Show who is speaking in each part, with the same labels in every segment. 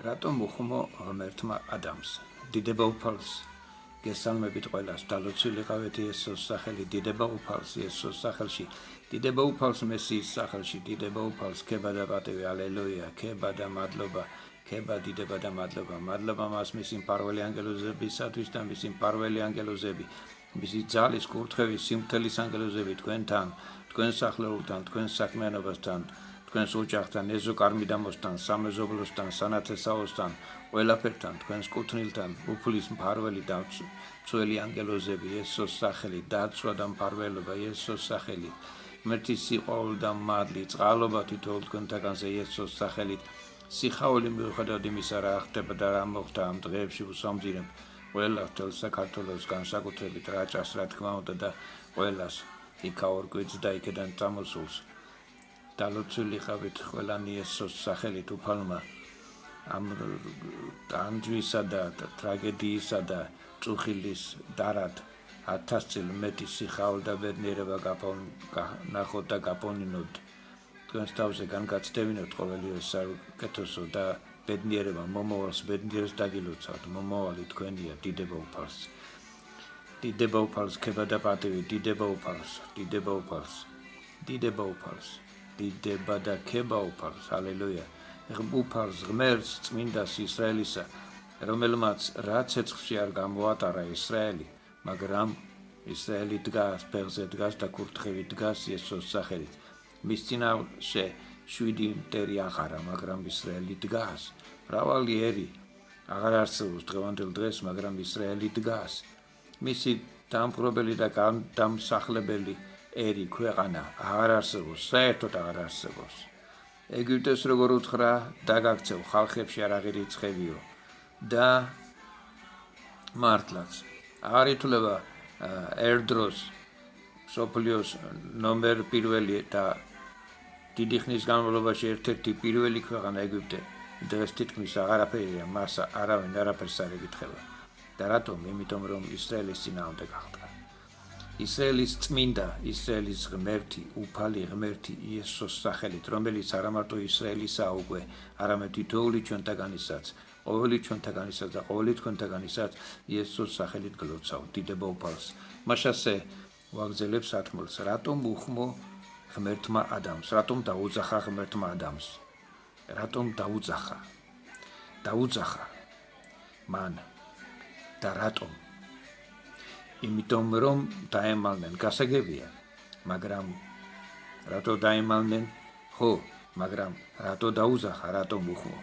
Speaker 1: Ratom uxmo ღმერთმა ადამიანს. დიდება უფალს გესალმებით ყველას. დალოცული ყავით იესოს სახელი, დიდება უფალს იესოს სახელში. დიდება უფალს მესიის სახელში, დიდება უფალს ქება და პატივი, ალელუია, ქება და მადლობა, ქება დიდება და მადლობა. მადლობა მას მისი მფარველი ანგელოზებისათვის და მისი მფარველი ანგელოზები, მისი ძალის კურთხევის სიმართლის ანგელოზები თქვენთან, თქვენ სახლებულთან, თქვენ საქმიანობასთან, თქვენს ოჯახთან, ეზოკარმიდამოსთან, სამეზობლოსთან, სანათესაოსთან, ყველაფერთან, თქვენს კუთვნილთან, უფლის მფარველი და მცველი ანგელოზები, იესოს სახელით, დაცვა და მფარველობა, იესოს სახელით, ღმერთის სიყვარული და მადლი, წყალობა თითოეულ თქვენთაგანზე, იესოს სახელით, სიხაული მიუხედავად იმისა, რა ხდება და რა მოხდა ამ დღეებში უსამძირებ, ყველას თელ საქართველოს განსაკუთრებით რაჭას, რა თქმა უნდა და ყველას, იქაურ კვეთს და იქედან წამოსულს. დალოცული ყავით ყველანი იესოს სახელით უფალმა ამ ტანჯვისა და ტრაგედიისა და წუხილის დარად 1000 წელ მეტი სიხაული და ბედნიერება ნახოთ და გაპონინოთ. თქვენს თავზე განგაცდევინოთ ყოველივე საკეთოსო და ბედნიერება მომავალს ბედნიერს დაგილოცავთ. მომავალი თქვენია, დიდება უფალს. დიდება უფალს, ქება და პატივი, დიდება უფალს, დიდება უფალს, დიდება უფალს. დიდება და ქება უფალს, ჰალელუია. უფალს ღმერთს წმინდას ისრაელისა, რომელმაც რა ცეცხლში არ გამოატარა ისრაელი, მაგრამ ისრაელი დგას, ფეხზე დგას და კურთხევით დგას იესოს სახელით. მის წინაშე 7 მტერი აღარა, მაგრამ ისრაელი დგას. მრავალი ერი აღარ არსებობს დღევანდელ დღეს, მაგრამ ისრაელი დგას. მისი დამპყრობელი და დამსახლებელი ერი ქვეყანა აღარ არსებობს, საერთოდ აღარ არსებობს. ეგვიპტეს როგორ უთხრა, დაგაქცევ ხალხებში არაღი რიცხებიო და მართლაც აღარ ითვლება ერდროს სოფლიოს ნომერ პირველი და დიდი ხნის განმავლობაში ერთ-ერთი პირველი ქვეყანა ეგვიპტე დღეს თითქმის აღარაფერია, მას არავინ არაფერს არ ეკითხება. და რატომ? იმიტომ რომ ისრაელის წინააღმდეგ გახდა. ისრაელის წმინდა, ისრაელის ღმერთი, უფალი ღმერთი იესოს სახელით, რომელიც არა მარტო ისრაელისაა უკვე, არამედ თითოეული ჩვენთაგანისაც, ყოველი ჩვენთაგანისაც და ყოველი თქვენთაგანისაც იესოს სახელით გლოცავ, დიდება უფალს. მაშასე ვაგზელებ სათმელს, რატომ უხმო ღმერთმა ადამიანს, რატომ დაუძახა ღმერთმა ადამიანს, რატომ დაუძახა, დაუძახა მან და რატომ? იმიტომ რომ დაემალნენ, გასაგებია, მაგრამ რატო დაემალნენ? ხო, მაგრამ რატო დაუძახა, რატომ უხმო?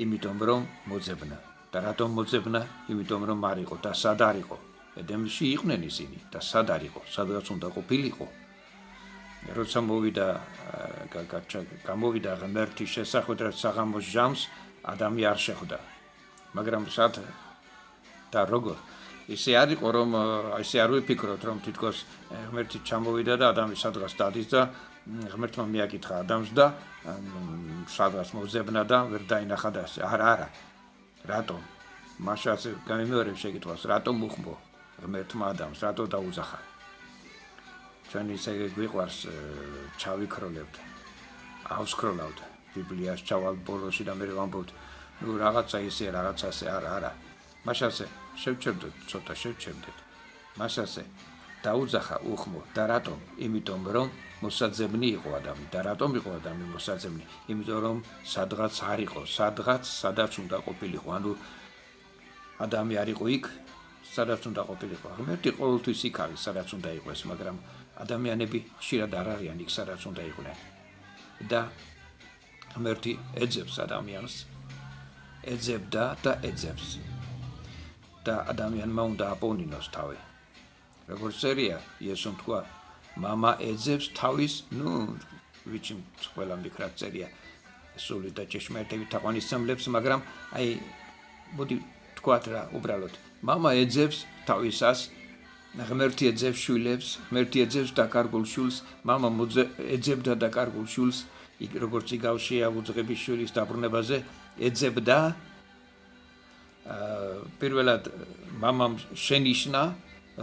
Speaker 1: იმიტომ რომ მოძებნა. და რატომ მოძებნა? იმიტომ რომ არ იყო და სად არ იყო? ედემში იყვნენ ისინი და სად არ იყო? სადღაც უნდა ყოფილიყო. როცა გამოვიდა ღმერთის შესახვედრად საღამოს ჟამს, ადამი არ შეხვდა. მაგრამ სად და როგორ? ისე არ იყო რომ ისე არ ვიფიქროთ რომ თითქოს ღმერთი ჩამოვიდა და ადამი სადღაც დადის და ღმერთმა მიაკითხა ადამიანს და სადღაც მოძებნა და ვერ დაინახა და არა. რატომ? მაშასე გამიმეორებ შეკითხვას, რატომ უხმო ღმერთმა ადამიანს, რატო დაუძახა? ჩვენ ისე გვიყვარს ჩავიქროლებთ, ავსკროლავთ ბიბლიას, ჩავალთ ბოლოში და მე ვამბობთ, ნუ რაღაცა ისე, რაღაცასე, არა. მაშასე შევჩერდეთ, ცოტა შევჩერდეთ. მაშასე დაუძახა უხმო და რატომ? იმიტომ რომ მოსაძებნი იყო ადამი. და რატომ იყო ადამი მოსაძებნი? იმიტომ რომ სადღაც არ იყო, სადაც უნდა ყოფილიყო. ანუ ადამი არ იყო იქ, სადაც უნდა ყოფილიყო. ღმერთი ყოველთვის იქ არის, სადაც უნდა იყოს, მაგრამ ადამიანები ხშირად არ არიან იქ, სადაც უნდა იყვნენ. და ღმერთი ეძებს ადამიანს, ეძებდა და ეძებს. და ადამიანმა უნდა აპონინოს თავი. როგორც წერია, იესომ თქვა, მამა ეძებს თავის, ვიცი ყველა მიკრად წერია, სული და ჭეშმარიტებით თაყვანისმცემლებს, მაგრამ მოდი თქვათ რა, უბრალოდ, მამა ეძებს თავისას, ღმერთი ეძებს შვილებს, ღმერთი ეძებს დაკარგულ შვილს, მამა ეძებდა დაკარგულ შვილს, როგორც იგავშია უძღების შვილის დაბრუნებაზე, ეძებდა პირველად მამამ შენიშნა,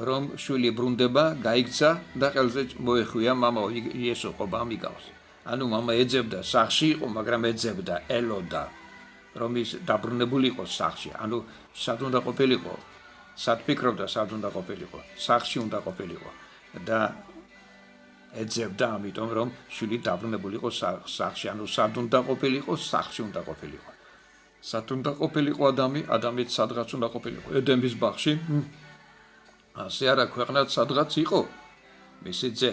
Speaker 1: რომ შვილი ბრუნდება, გაიქცა და ყელზე მოეხვია მამა იესო ყობა ამიგავს. ანუ მამა ეძებდა, სახში იყო, მაგრამ ეძებდა, ელოდა. რომ ის დაბრუნებული იყოს სახლში. ანუ სად უნდა ყოფილიყო? სად ფიქრობდა, სად უნდა ყოფილიყო? სახლში უნდა ყოფილიყო და ეძებდა ამიტომ რომ შვილი დაბრუნებული იყოს სახლში. ანუ სად უნდა ყოფილიყო? სახლში უნდა ყოფილიყო. სად უნდა ყოფილიყო ადამით სადღაც უნდა ყოფილიყო. ედემის ბაღში. ასე არა ქვეყნად სადღაც იყო მისი ძე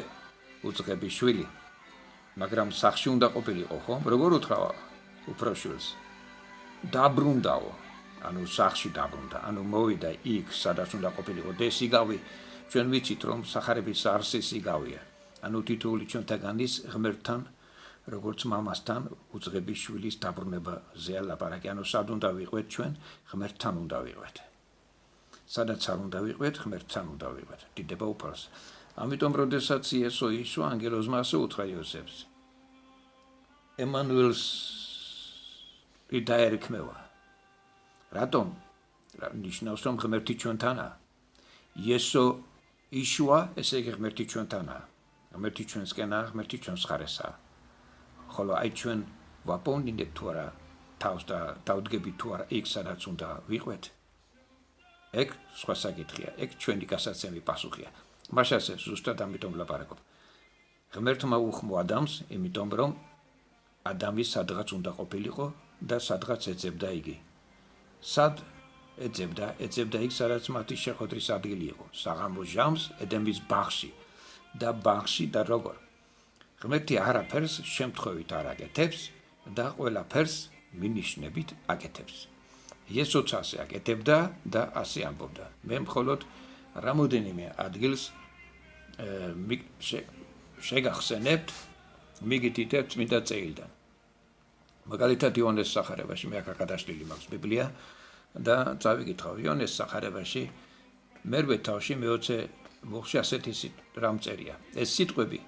Speaker 1: უძღების შვილი. მაგრამ სახლში უნდა ყოფილიყო, ხო? როგორ უთხრა უფრო შვილს? დაბრუნდაო. ანუ სახლში დაბრუნდა. ანუ მოვიდა იქ, სადაც უნდა ყოფილიყო. ეს იგავი ჩვენ ვიცით რომ სახარების არსის იგავია. ანუ თითოეული ჩვენთაგანის ღმერთთან, როგორც მამასთან, უძღების შვილის დაბრუნებაზე ლაპარაკი. ანუ სად უნდა ვიყვეთ ჩვენ? ღმერთთან უნდა ვიყვეთ. სადაც არ უნდა ვიყვეთ, ღმერთთან უნდა ვიყვეთ. დიდება უფალს. ამიტომ როდესაც იესო ისვა ანგელოზმა ასე უთხრა იოსებს. ემანუელს დაერქმევა. რატომ? ნიშნავს რომ ღმერთი ჩვენთანაა. იესო ისვა, ესე იგი ღმერთი ჩვენთანაა. ღმერთი ჩვენსკენაა, ღმერთი ჩვენს ხარესაა. ხოლო აი ჩვენ ვაპოვნინებთ თუ არა თავს და დავდგებით თუ არა იქ სადაც უნდა ვიყვეთ. ეგ სხვა საკითხია, ეგ ჩვენი გასაცემი პასუხია. მაშასე ზუსტად ამიტომ ვლაპარაკობ. ღმერთმა უხმო ადამიანს, იმიტომ რომ ადამი სადღაც უნდა ყოფილიყო და სადღაც ეძებდა იგი. სად ეძებდა? ეძებდა იქ, სადაც მათი შეხვედრის ადგილი იყო. საღამოს ჟამს ედემის ბაღში. და ბაღში და როგორ? ღმერთი არაფერს შემთხვევით არ აკეთებს და ყველაფერს მინიშნებით აკეთებს. იესოც ასე აკეთებდა და ასე ამბობდა. მე მხოლოდ რამოდენიმე ადგილს შეგახსენებთ, მიგითითებთ წმინდა წერილიდან. მაგალითად იოანეს სახარებაში მე აქ გადაშლილი მაქვს ბიბლია და წავიკითხავ იოანეს სახარებაში მერვე თავში მე-20 მოხში ასეთი რამ წერია. ეს სიტყვები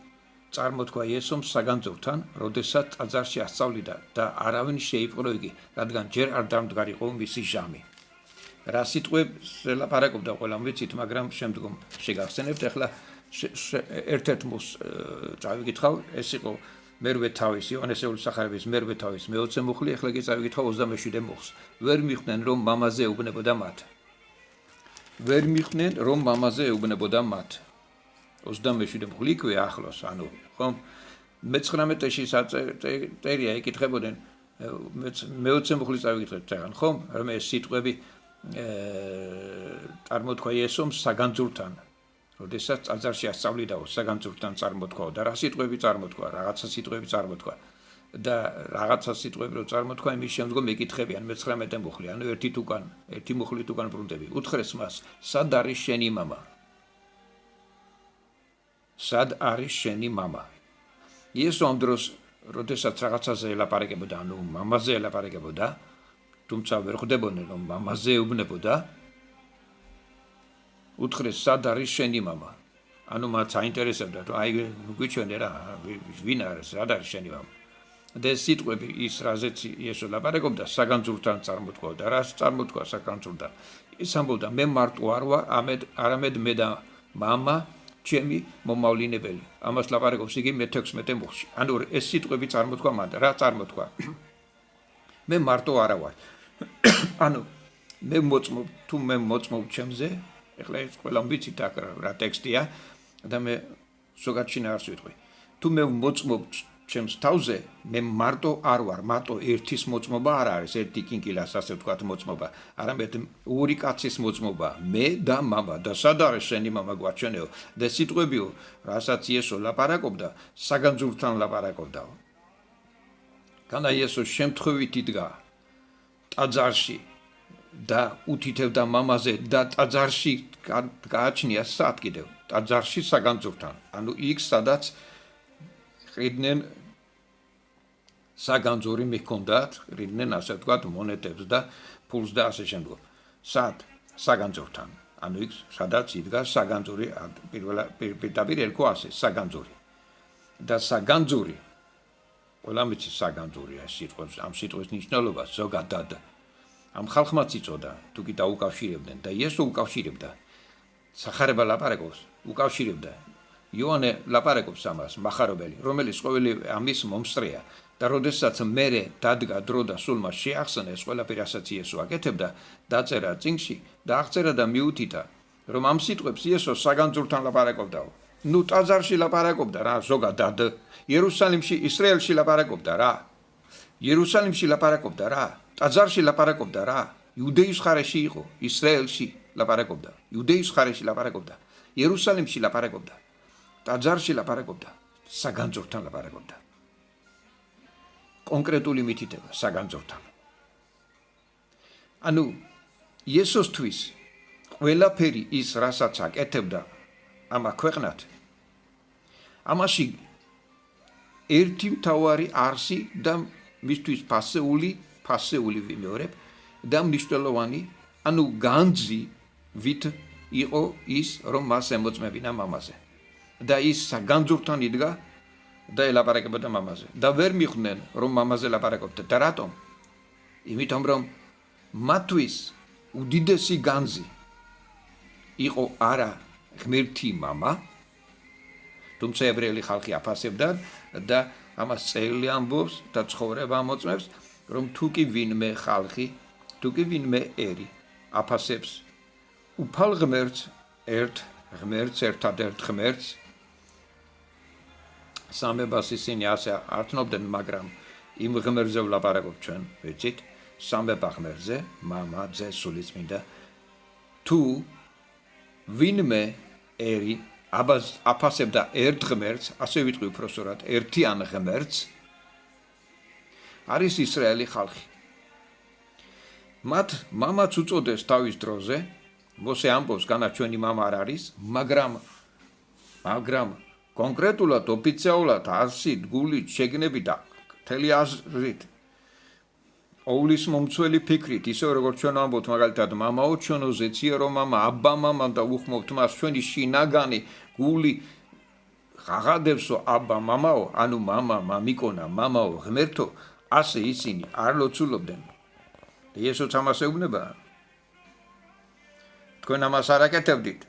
Speaker 1: წარმოთქვა იესომ საგანძურთან, როდესაც ტაძარში ასწავლიდა და არავინ შეიპყრო იგი, რადგან ჯერ არ დამდგარიყო მისი ჟამი. რა სიტყვებს ლაპარაკობდა ყველამ ვიცით, მაგრამ შემდგომ შეგახსენებთ. ახლა ერთ-ერთ მოს წავიკითხავ, ეს იყო მერვე თავის იოანესეული სახარების მერვე თავის მე-20 მუხლი, ახლა კი წავიკითხავ 27 მოხს. ვერ მიხვდნენ რომ მამაზე ეუბნებოდა მათ. ვერ მიხვდნენ რომ მამაზე ეუბნებოდა მათ. 27 მუხლი იქვე ახლოს, ანუ ხომ მე-19-ში წერია ეკითხებოდნენ მე-20 მუხლი წავიკითხეთ თან, ხომ? რომ ეს სიტყვები წარმოთქვა იესომ საგანძურთან. როდესაც ტაძარში ასწავლიდაო, საგანძურთან წარმოთქვა და რა სიტყვები წარმოთქვა, რაღაცა სიტყვები წარმოთქვა. და რაღაცა სიტყვები რო წარმოთქვა, იმის შემდგომ ეკითხებიან მე-19 მუხლი, ანუ ერთი მუხლით უკან ბრუნდები. უთხრეს მას, სად არის შენი მამა? სად არის შენი მამა? იესო ამ დროს, როდესაც რაღაცაზე ელაპარაკებოდა, ანუ მამაზე ელაპარაკებოდა, თუმცა ვერ ხვდებოდნენ რომ მამაზე ეუბნებოდა, უთხრეს სად არის შენი მამა? ანუ მათ აინტერესებდა, რომ აი გვიჩვენე რა, ვინ არის, სად არის შენი მამა? და ეს სიტყვები ის რაზეც იესო ლაპარაკობდა, საგანძურთან წარმოთქვა და რას წარმოთქვა საგანძურთან. ის ამბობდა, მე მარტო არ ვარ, არამედ მე და მამა ჩემი მომავლინებელი. ამას ლაპარაკობს იგი მე-16 მოხში. ანუ ეს სიტყვები წარმოთქვა მან, რა წარმოთქვა? მე მარტო არა ვარ. ანუ მე მოწმობ, თუ მე მოწმობ ჩემზე, ეხლა ეს ყველამ ვიცით აქ რა ტექსტია და მე ზოგადად შინაარს ვიტყვი. თუ მე მოწმობ ჩემს თავზე, მე მარტო არ ვარ, მარტო ერთის მოწმობა არ არის, ერთი კინკილას ასე ვთქვათ მოწმობა, არამედ ორი კაცის მოწმობა, მე და მამა და სად არის შენი მამა გვაჩვენეო და სიტყვებიო, რასაც იესო ლაპარაკობდა, საგანძურთან ლაპარაკობდაო. განა იესო შემთხვევით იდგა ტაძარში და უთითებდა მამაზე და ტაძარში გააჩნია სად კიდევ, ტაძარში საგანძურთან, ანუ იქ სადაც ყიდნენ საგანძური მიჰქონდათ, ყიდნენ ასე ვთქვათ მონეტებს და ფულს და ასე შემდგომ. სად? საგანძურთან. ანუ იქ სადაც იდგა საგანძური, პირდაპირ ერქვა ასე, საგანძური. და საგანძური, ყველამ იცის საგანძურია სიტყვებს, ამ სიტყვის ნიშნულობა ზოგადად. ამ ხალხმაც იწოდა, თუ კი დაუკავშირებდნენ და იესო უკავშირებდა. სახარება ლაპარაკობს, უკავშირებდა. იოანე ლაპარაკობს ამას, მახარებელი, რომელიც ყოველივე ამის მომსწრეა და როდესაც მერე დადგა დრო და სულ მას შეახსნა ეს ყველაფერი რასაც იესო აკეთებდა, დაწერა წიგნში და აღწერა და მიუთითა, რომ ამ სიტყვებს იესო საგანძურთან ლაპარაკობდაო. ნუ ტაძარში ლაპარაკობდა რა, ზოგადად იერუსალიმში, ისრაელში ლაპარაკობდა რა. იერუსალიმში ლაპარაკობდა რა, ტაძარში ლაპარაკობდა რა. იუდეის ხარეში იყო, ისრაელში ლაპარაკობდა, იუდეის ხარეში ლაპარაკობდა, იერუსალიმში ლაპარაკობდა, ტაძარში ლაპარაკობდა, საგანძურთან ლაპარაკობდა. კონკრეტული მითითება საგანძურთან. ანუ იესოსთვის ყველაფერი ის, რასაც აკეთებდა ამ ქვეყნად, ამაში ერთი მთავარი არსი და მისთვის ფასეული ვიმეორებ და მნიშვნელოვანი, ანუ განძი ვით იყო ის, რომ მას ემოწმებინა მამაზე. და ის საგანძურთან იდგა და ელაპარაკებოდა მამაზე. და ვერ მიხვდნენ, რომ მამაზე ლაპარაკობდა. და რატომ? იმიტომ, რომ მათთვის უდიდესი განძი იყო არა ღმერთი მამა, თუმცა ებრაელი ხალხი აფასებდა და ამას წერილი ამბობს და ცხოვრება ამოწმებს, რომ თუ კი ვინმე ხალხი, თუ კი ვინმე ერი აფასებს უფალ ღმერთს, ერთადერთ ღმერთს, სამებას ისინი ასე არ ცნობდნენ, მაგრამ იმ ღმერთზე ვლაპარაკობ ჩვენ, ვიცით, სამება ღმერთზე, მამა, ძე, სულიწმინდა. თუ ვინმე ერი აფასებდა ერთ ღმერთს, ასე ვიტყვი უпроსტად, ერთიან ღმერთს, არის ისრაელი ხალხი. მათ მამაც უწოდეს თავის დროზე, მოსე ამბობს, განაჩვენი მამა არ არის, მაგრამ კონკრეტულად, ოფიციალურად, არსით, გულით, შეგნებით და მთელი აზრით, ოულის მომცველი ფიქრით, ისე როგორც ჩვენ ამბობთ, მაგალითად, მამაო ჩვენო ზეციერო მამა, აბა მამა და უხმობთ მას ჩვენი შინაგანი გული ღაღადებსო აბა მამაო, ანუ მამა, მამიკონა, მამაო, ღმერთო, ასე ისინი არ ლოცულობდნენ. იესოც ამას ეუბნება. თქვენ ამას არ აკეთებდით,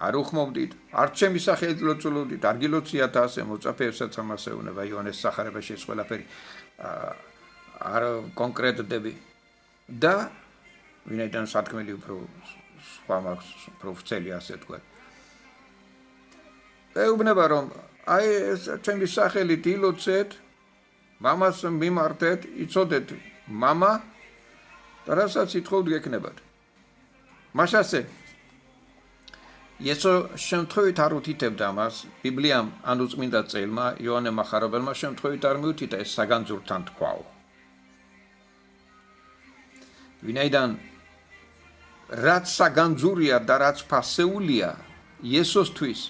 Speaker 1: არ უხმობდით, არ ჩემი სახელით ლოცულობდით, არ გილოციათ ასე, მოწაფეებსაც ამას ეუბნება იოანეს სახარებაში ეს ყველაფერი არ კონკრეტდები და ვინაიდან სათქმელი უფრო სხვა მაქვს, უფრო ვრცელი ასე თქვა. ეუბნება რომ აი ეს ჩემი სახელით ილოცეთ, მამას მიმართეთ, იცოდეთ მამა და რასაც ითხოვთ გექნებათ. მაშასე იესო შემთხვევით არ უთითებდა მას, ბიბლიამ ანუ წმინდა წერილმა იოანე მახარებელმა შემთხვევით არ მიუთიტა ეს საგანძურთან თქვაო. ვინაიდან რაც საგანძურია და რაც ფასეულია იესოსთვის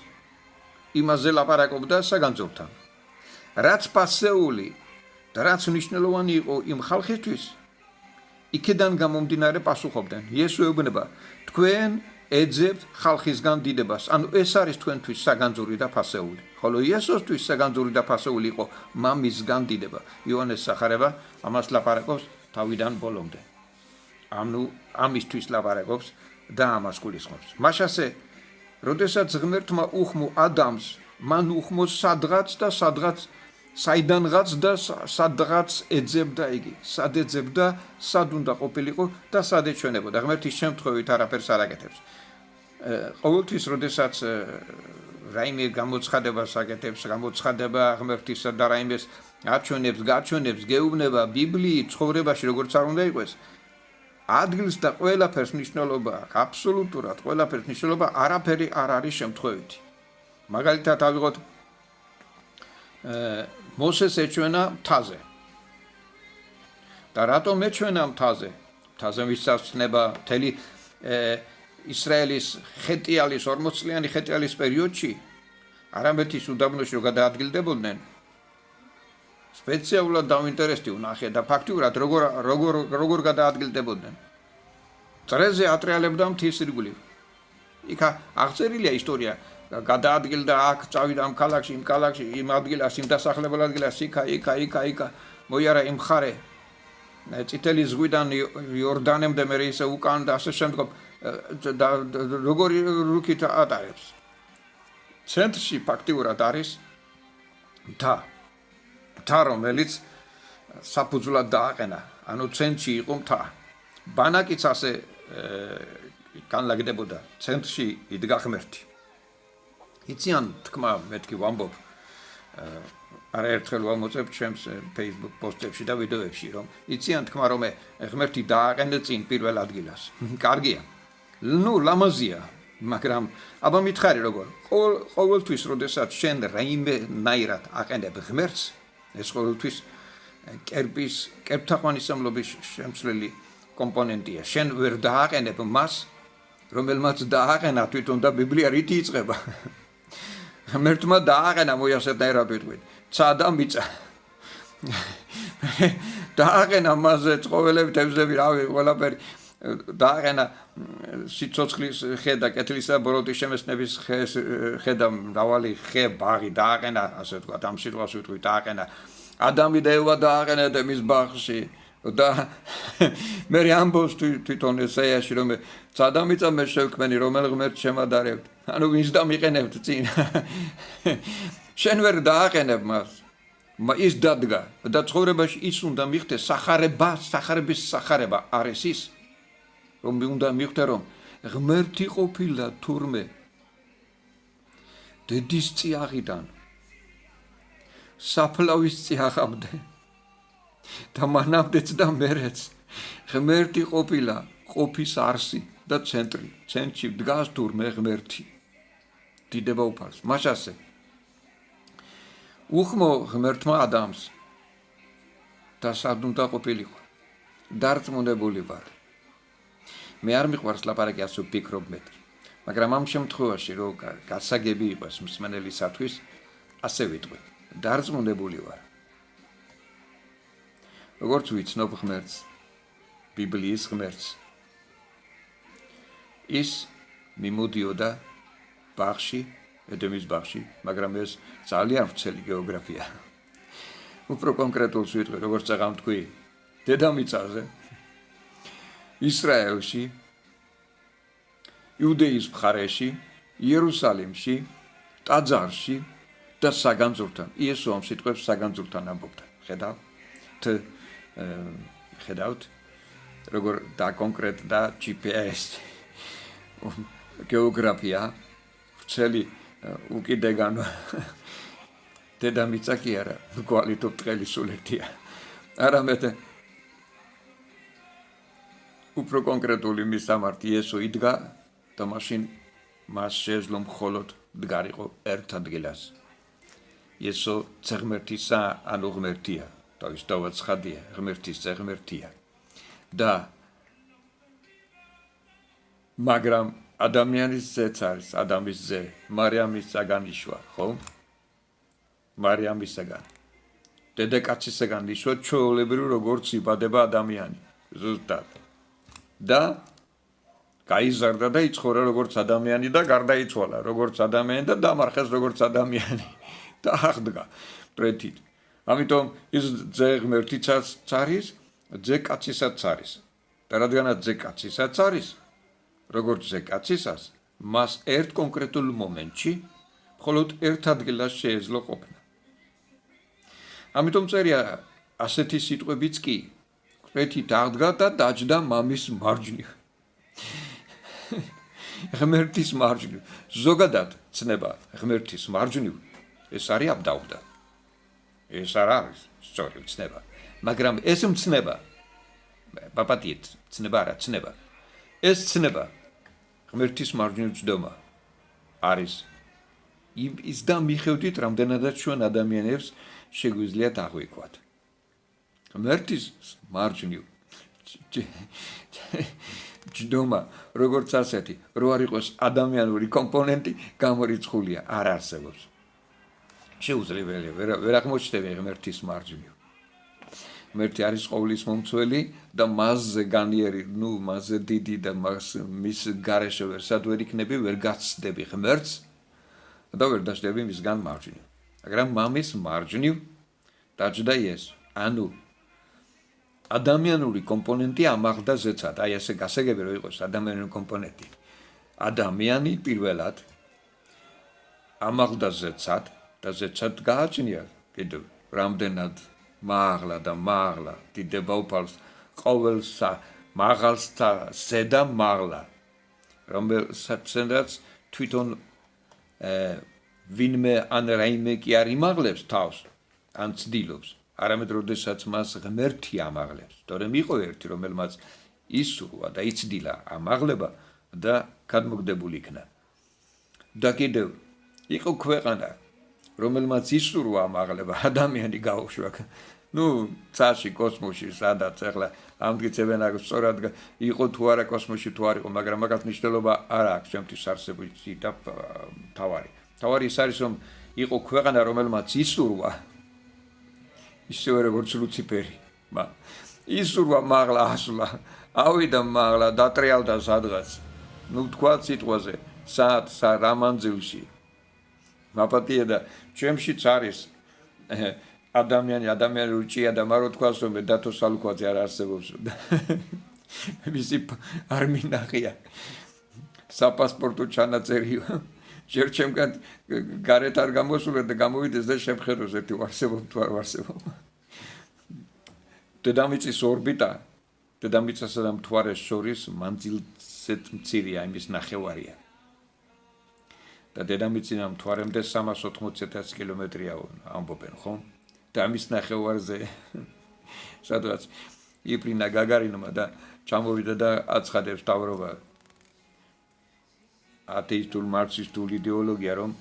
Speaker 1: იმაზე ლაპარაკობდა საგანძურთან. რაც ფასეული და რაც მნიშვნელოვანი იყო იმ ხალხისთვის, იქიდან გამომდინარე პასუხობდნენ. იესო ეუბნება, თქვენ ეძებთ ხალხისგან დიდებას, ანუ ეს არის თქვენთვის საგანძური და ფასეული. ხოლო იესოსთვის საგანძური და ფასეული იყო მამისგან დიდება. იოანეს სახარება ამას ლაპარაკობს თავიდან ბოლომდე. ანუ ამისთვის ლაპარაკობს და ამას გულისხმობს. მაშასე, როდესაც ღმერთმა უხმო ადამიანს, მან უხმო სადღაც და სადღაც საიდანღაც და სადღაც ეძებდა იგი, სად ეძებდა, სად უნდა ყოფილიყო და სად ეჩვენებოდა. ღმერთის შემთხვევით არაფერს არ აკეთებს. ყოველთვის, როდესაც რაიმე გამოცხადებას აკეთებს, გამოცხადება ღმერთისა და რაიმეს გაჩვენებს, გეუბნება ბიბლიით, ცხოვრებაში როგორც არ უნდა იყოს, ადგილს და ყველაფერს მნიშვნელობა აქვს, აბსოლუტურად ყველაფერს მნიშვნელობა, არაფერი არ არის შემთხვევითი. მაგალითად ავიღოთ მოსეს ეჩვენა მთაზე. და რატომ ეჩვენა მთაზე? მთაზე მისასწნება მთელი ისრაელის ხეტიალის 40 წლიანი ხეტიალის პერიოდში არამეთის უდაბნოში რო გადაადგილდებოდნენ. სპეციალურად დავინტერესდი ვნახე და ფაქტიურად როგორ გადაადგილდებოდნენ. წრეზე ატრიალებდა მთის ირგვლივ. იქა აღწერილია ისტორია. გადაადგილდა აქ, წავიდა ამ ქალაქში, იმ ქალაქში, იმ ადგილას, იმ დასახლებულ ადგილას, იქა, მოიარა იმ მხარე. წითელი ზღვიდან იორდანემდე მე ისე უკან და ასე შემდგომ და როგორი რუკით ატარებს. ცენტრში ფაქტიურად არის მთა, რომელიც საფუძვლად დააყენა, ანუ ცენტრში იყო მთა. ბანაკიც ასე განლაგდებოდა, ცენტრში იდგა ღმერთი. იციან თქმა, მეთქი ვამბობ, არაერთხელ ვამოწებ ჩემს Facebook პოსტებში და ვიდეოებში, რომ იციან თქმა, რომ ღმერთი დააყენა წინ პირველ ადგილას. კარგია. ლამაზია, მაგრამ აბა მითხარი როგორ? ყოველთვის, როდესაც შენ რაიმენაირად აყენებ ღმერთს, ეს ყოველთვის კერპთაყვანისმცემლობის შემცვლელი კომპონენტია. შენ ვერ დააყენებ მას, რომელმაც დააყენა თვითონ და ბიბლია რითი იწყება. ღმერთმა დააყენა მოიასეთნაირად ვიტყვით. ცა და მიწა. დააყენა მასზე ცხოველები, თევზები, რავი, ყველაფერი. დააყენა სიცოცხლის ხე და კეთილისა ბოროტის შემეცნების ხე და მრავალი ხე, ბაღი დააყენა, ასე ვთქვათ, ამ სიტყვას ვიტყვით, დააყენა. ადამი და ევა დააყენა დემის ბაღში და მე ამბობს თვითონ ესაიაში, რომ ცა და მიწა მე შევქმენი, რომელ ღმერთს შემადარებთ. ანუ ვინც დამიყენებთ წინ. შენ ვერ დააყენებ მას. ის დადგა და ცხოვრებაში ის უნდა მიხდეს სახარების სახარება არის ის, რომ უნდა მიხდე, რომ ღმერთი ყოფილა თურმე დედის წიაღიდან საფლავის წიაღამდე და მანამდეც და მერეც ღმერთი ყოფილა ყოფის არსი და ცენტრი. ცენტრში დგას თურმე ღმერთი. დიდება უფალს. მაშასე უხმო ღმერთმა ადამს და სად უნდა ყოფილიყო. დარწმუნებული ვარ. მე არ მიყვარს ლაპარაკი ასე ვფიქრობ მეთქი. მაგრამ ამ შემთხვევაში რომ გასაგები იყოს მსმენელისათვის, ასე ვიტყვი. დარწმუნებული ვარ. როგორც ვიცნობ ღმერთს, ბიბლიის ღმერთს, ის მიმოდიოდა ბაღში, ედემის ბაღში, მაგრამ ეს ძალიან ვრცელი გეოგრაფია. უფრო კონკრეტულს ვიტყვი, როგორც წაღამ თქვი, დედამიწაზე, ისრაელში, იუდეის მხარეში, იერუსალიმში, ტაძარში და საგანძურთან. იესო ამ სიტყვებს საგანძურთან ამბობდა. ხედავთ, როგორ დაკონკრეტდა GPS გეოგრაფია, ვრცელი უკიდეგან დედამიწა კი არა, გვალითო ბრტყელი სულეთია. არამედ უფრო კონკრეტული მისამართი იესო იდგა და მაშინ მას შეეძლო მხოლოდ დგარიყო ერთ ადგილას. იესო ღმერთისა, ანუ ღმერთია, თავისთავად ცხადია, ღმერთის ღმერთია. და მაგრამ ადამიანის ძეც არის, ადამის ძე, მარიამის საგანიშვა, ხო? მარიამისაგან. დედაკაცისაგან იშვა ჩვეულებრივ როგორც იბადება ადამიანი, ზუსტად. და გაიზარდა და იცხოვრა როგორც ადამიანი და გარდაიცვალა როგორც ადამიანი და დამარხეს როგორც ადამიანი და აღდგა პრეთით. ამიტომ ის ძე ღმერთიცაც არის, ძე კაცისაც არის. და რადგანაც ძე კაცისაც არის, როგორც ძე კაცისას, მას ერთ კონკრეტულ მომენტში მხოლოდ ერთ ადგილას შეეძლო ყოფნა. ამიტომ წერია ასეთი სიტყვებიც კი, პრეთით აღდგა და დაჯდა მამის მარჯვნივ. ღმერთის მარჯვნივ. ზოგადად ცნება ღმერთის მარჯვნივ ეს არის აბდაუდა. ეს არ არის სწორი ცნება. მაგრამ ეს მცნება, პაპატიეთ, ცნება არა, ცნება. ეს ცნება ღმერთის მარჯვნივ ჯდომა არის ის და მიხედვით რამდენადაც ჩვენ ადამიანებს შეგვიძლიათ აღვიქვათ. ღმერთის მარჯვნივ ჯდომა, როგორც ასეთი, რო არ იყოს ადამიანური კომპონენტი, გამორიცხულია, არ არსებობს. შეუძლებელია, ვერ აღმოჩნდება ღმერთის მარჯვნივ. ღმერთი არის ყოვლის მომცველი და მასზე განიერი, მასზე დიდი და მის გარეშე ვერსად ვერ იქნები, ვერ გაცდები ღმერთს და ვერ დაждები მისგან მარჯვნივ. მაგრამ მამის მარჯვნივ დაჯდა იესო. ანუ ადამიანური კომპონენტი ამაღლდა ზეცად. აი ასე გასაგები რომ იყოს ადამიანური კომპონენტი. ადამიანი პირველად ამაღლდაზეცად და ზეცად გააჩნია კიდევ რამდენად მაღლა და მაღლა დიდება უფალს ყოველსა მაღალსა ზედა მაღლა რომელსაც თვითონ ვინმე ან რაიმე კი არ იმაღლებს თავს ან ცდილობს არამედ როდესაც მას ღმერთი ამაღლებს თორემ იყო ერთი რომელმაც ისურვა და იცდილა ამაღლება და გადმოგდებული იქნა და კიდევ იყო ქვეყანა რომელმაც ისურვა ამაღლება ადამიანი გაუშვა ცაში კოსმოსში სადაც ახლა ამტკიცებენ აქ სწორად იყო თუ არა კოსმოსში თუ არ იყო მაგრამ მაგათ მნიშვნელობა არ აქვს ჩემთვის არსებითი და თავარი ის არის რომ იყო ქვეყანა რომელმაც ისურვა ისევე როგორც ლუციფერი ისურვა მაღლა ასვლა ავიდა მაღლა დატრიალდა სადღაც თქვა სიტყვაზე სად რა მანძილში მაპატია და ჩემშიც არის ადამიანი უჭია და მარო თქვას რომ დათო სალუქვაძე არ არსებობს მისი არ მინახია საპასპორტო ჩანაწერი ჯერ ჩემგან გარეთ არ გამოსულა და გამოვიდეს და შემხედოს ერთი ვარსებობ თუ არ ვარსებობ დედამიწის ორბიტა დედამიწასა და მთვარეს შორის მანძილზეც მცირეა იმის ნახევარია და დედამიწიდან მთვარემდე 380,000 კილომეტრია ამბობენ ხო და ამის ნახევარზე სადღაც იფრინა გაგარინმა და ჩამოვიდა და აცხადებს თავრობა ათეისტურ მარქსისტულ იდეოლოგია რომ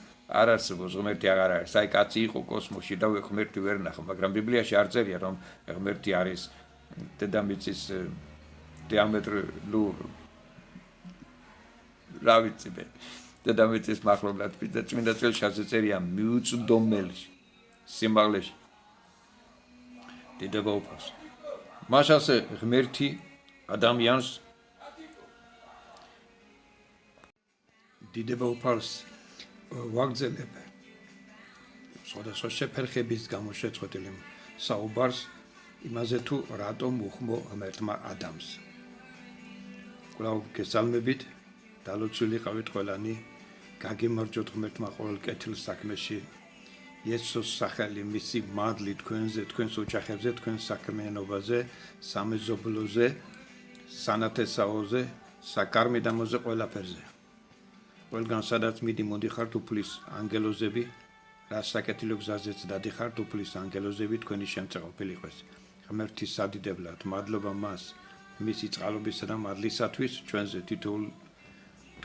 Speaker 1: არ არსებობს ღმერთი აღარ არის აი კაცი იყო კოსმოსში და ღმერთი ვერ ნახა მაგრამ ბიბლიაში არ წერია რომ ღმერთი არის დედამიწის დიამეტრულ რა ვიცი მე დედამიწის მახლობლად და წმინდა წელში წერია მიუწვდომელში სიმაღლეში დიდება უფალს მას ასე ღმერთი ადამიანს დიდება უფალს ვაგრძელებ სხვადასხვა შეფერხების გამო შეწყვეტილი საუბარს იმაზე თუ რატომ უხმო ღმერთმა ადამიანს კვლავ გესალმებით დალოცული ყავით ყველანი გაგიმარჯოთ ღმერთმა ყოველ კეთილ საქმეში იესოს სახელი მისი მადლი თქვენზე თქვენს ოჯახებზე თქვენს საქმიანობაზე სამეზობლოზე სანათესაოზე საკარმიდამოზე ყველაფერზე ყველგან სადაც მიდი მოდიხართ უფლის ანგელოზები რა საკეთილო გზაზეც დადიხართ უფლის ანგელოზები თქვენი შემწეყოფილი იყოს ღმერთის სადიდებლად მადლობა მას მისი წყალობისა და მადლისათვის ჩვენზე თითოეულ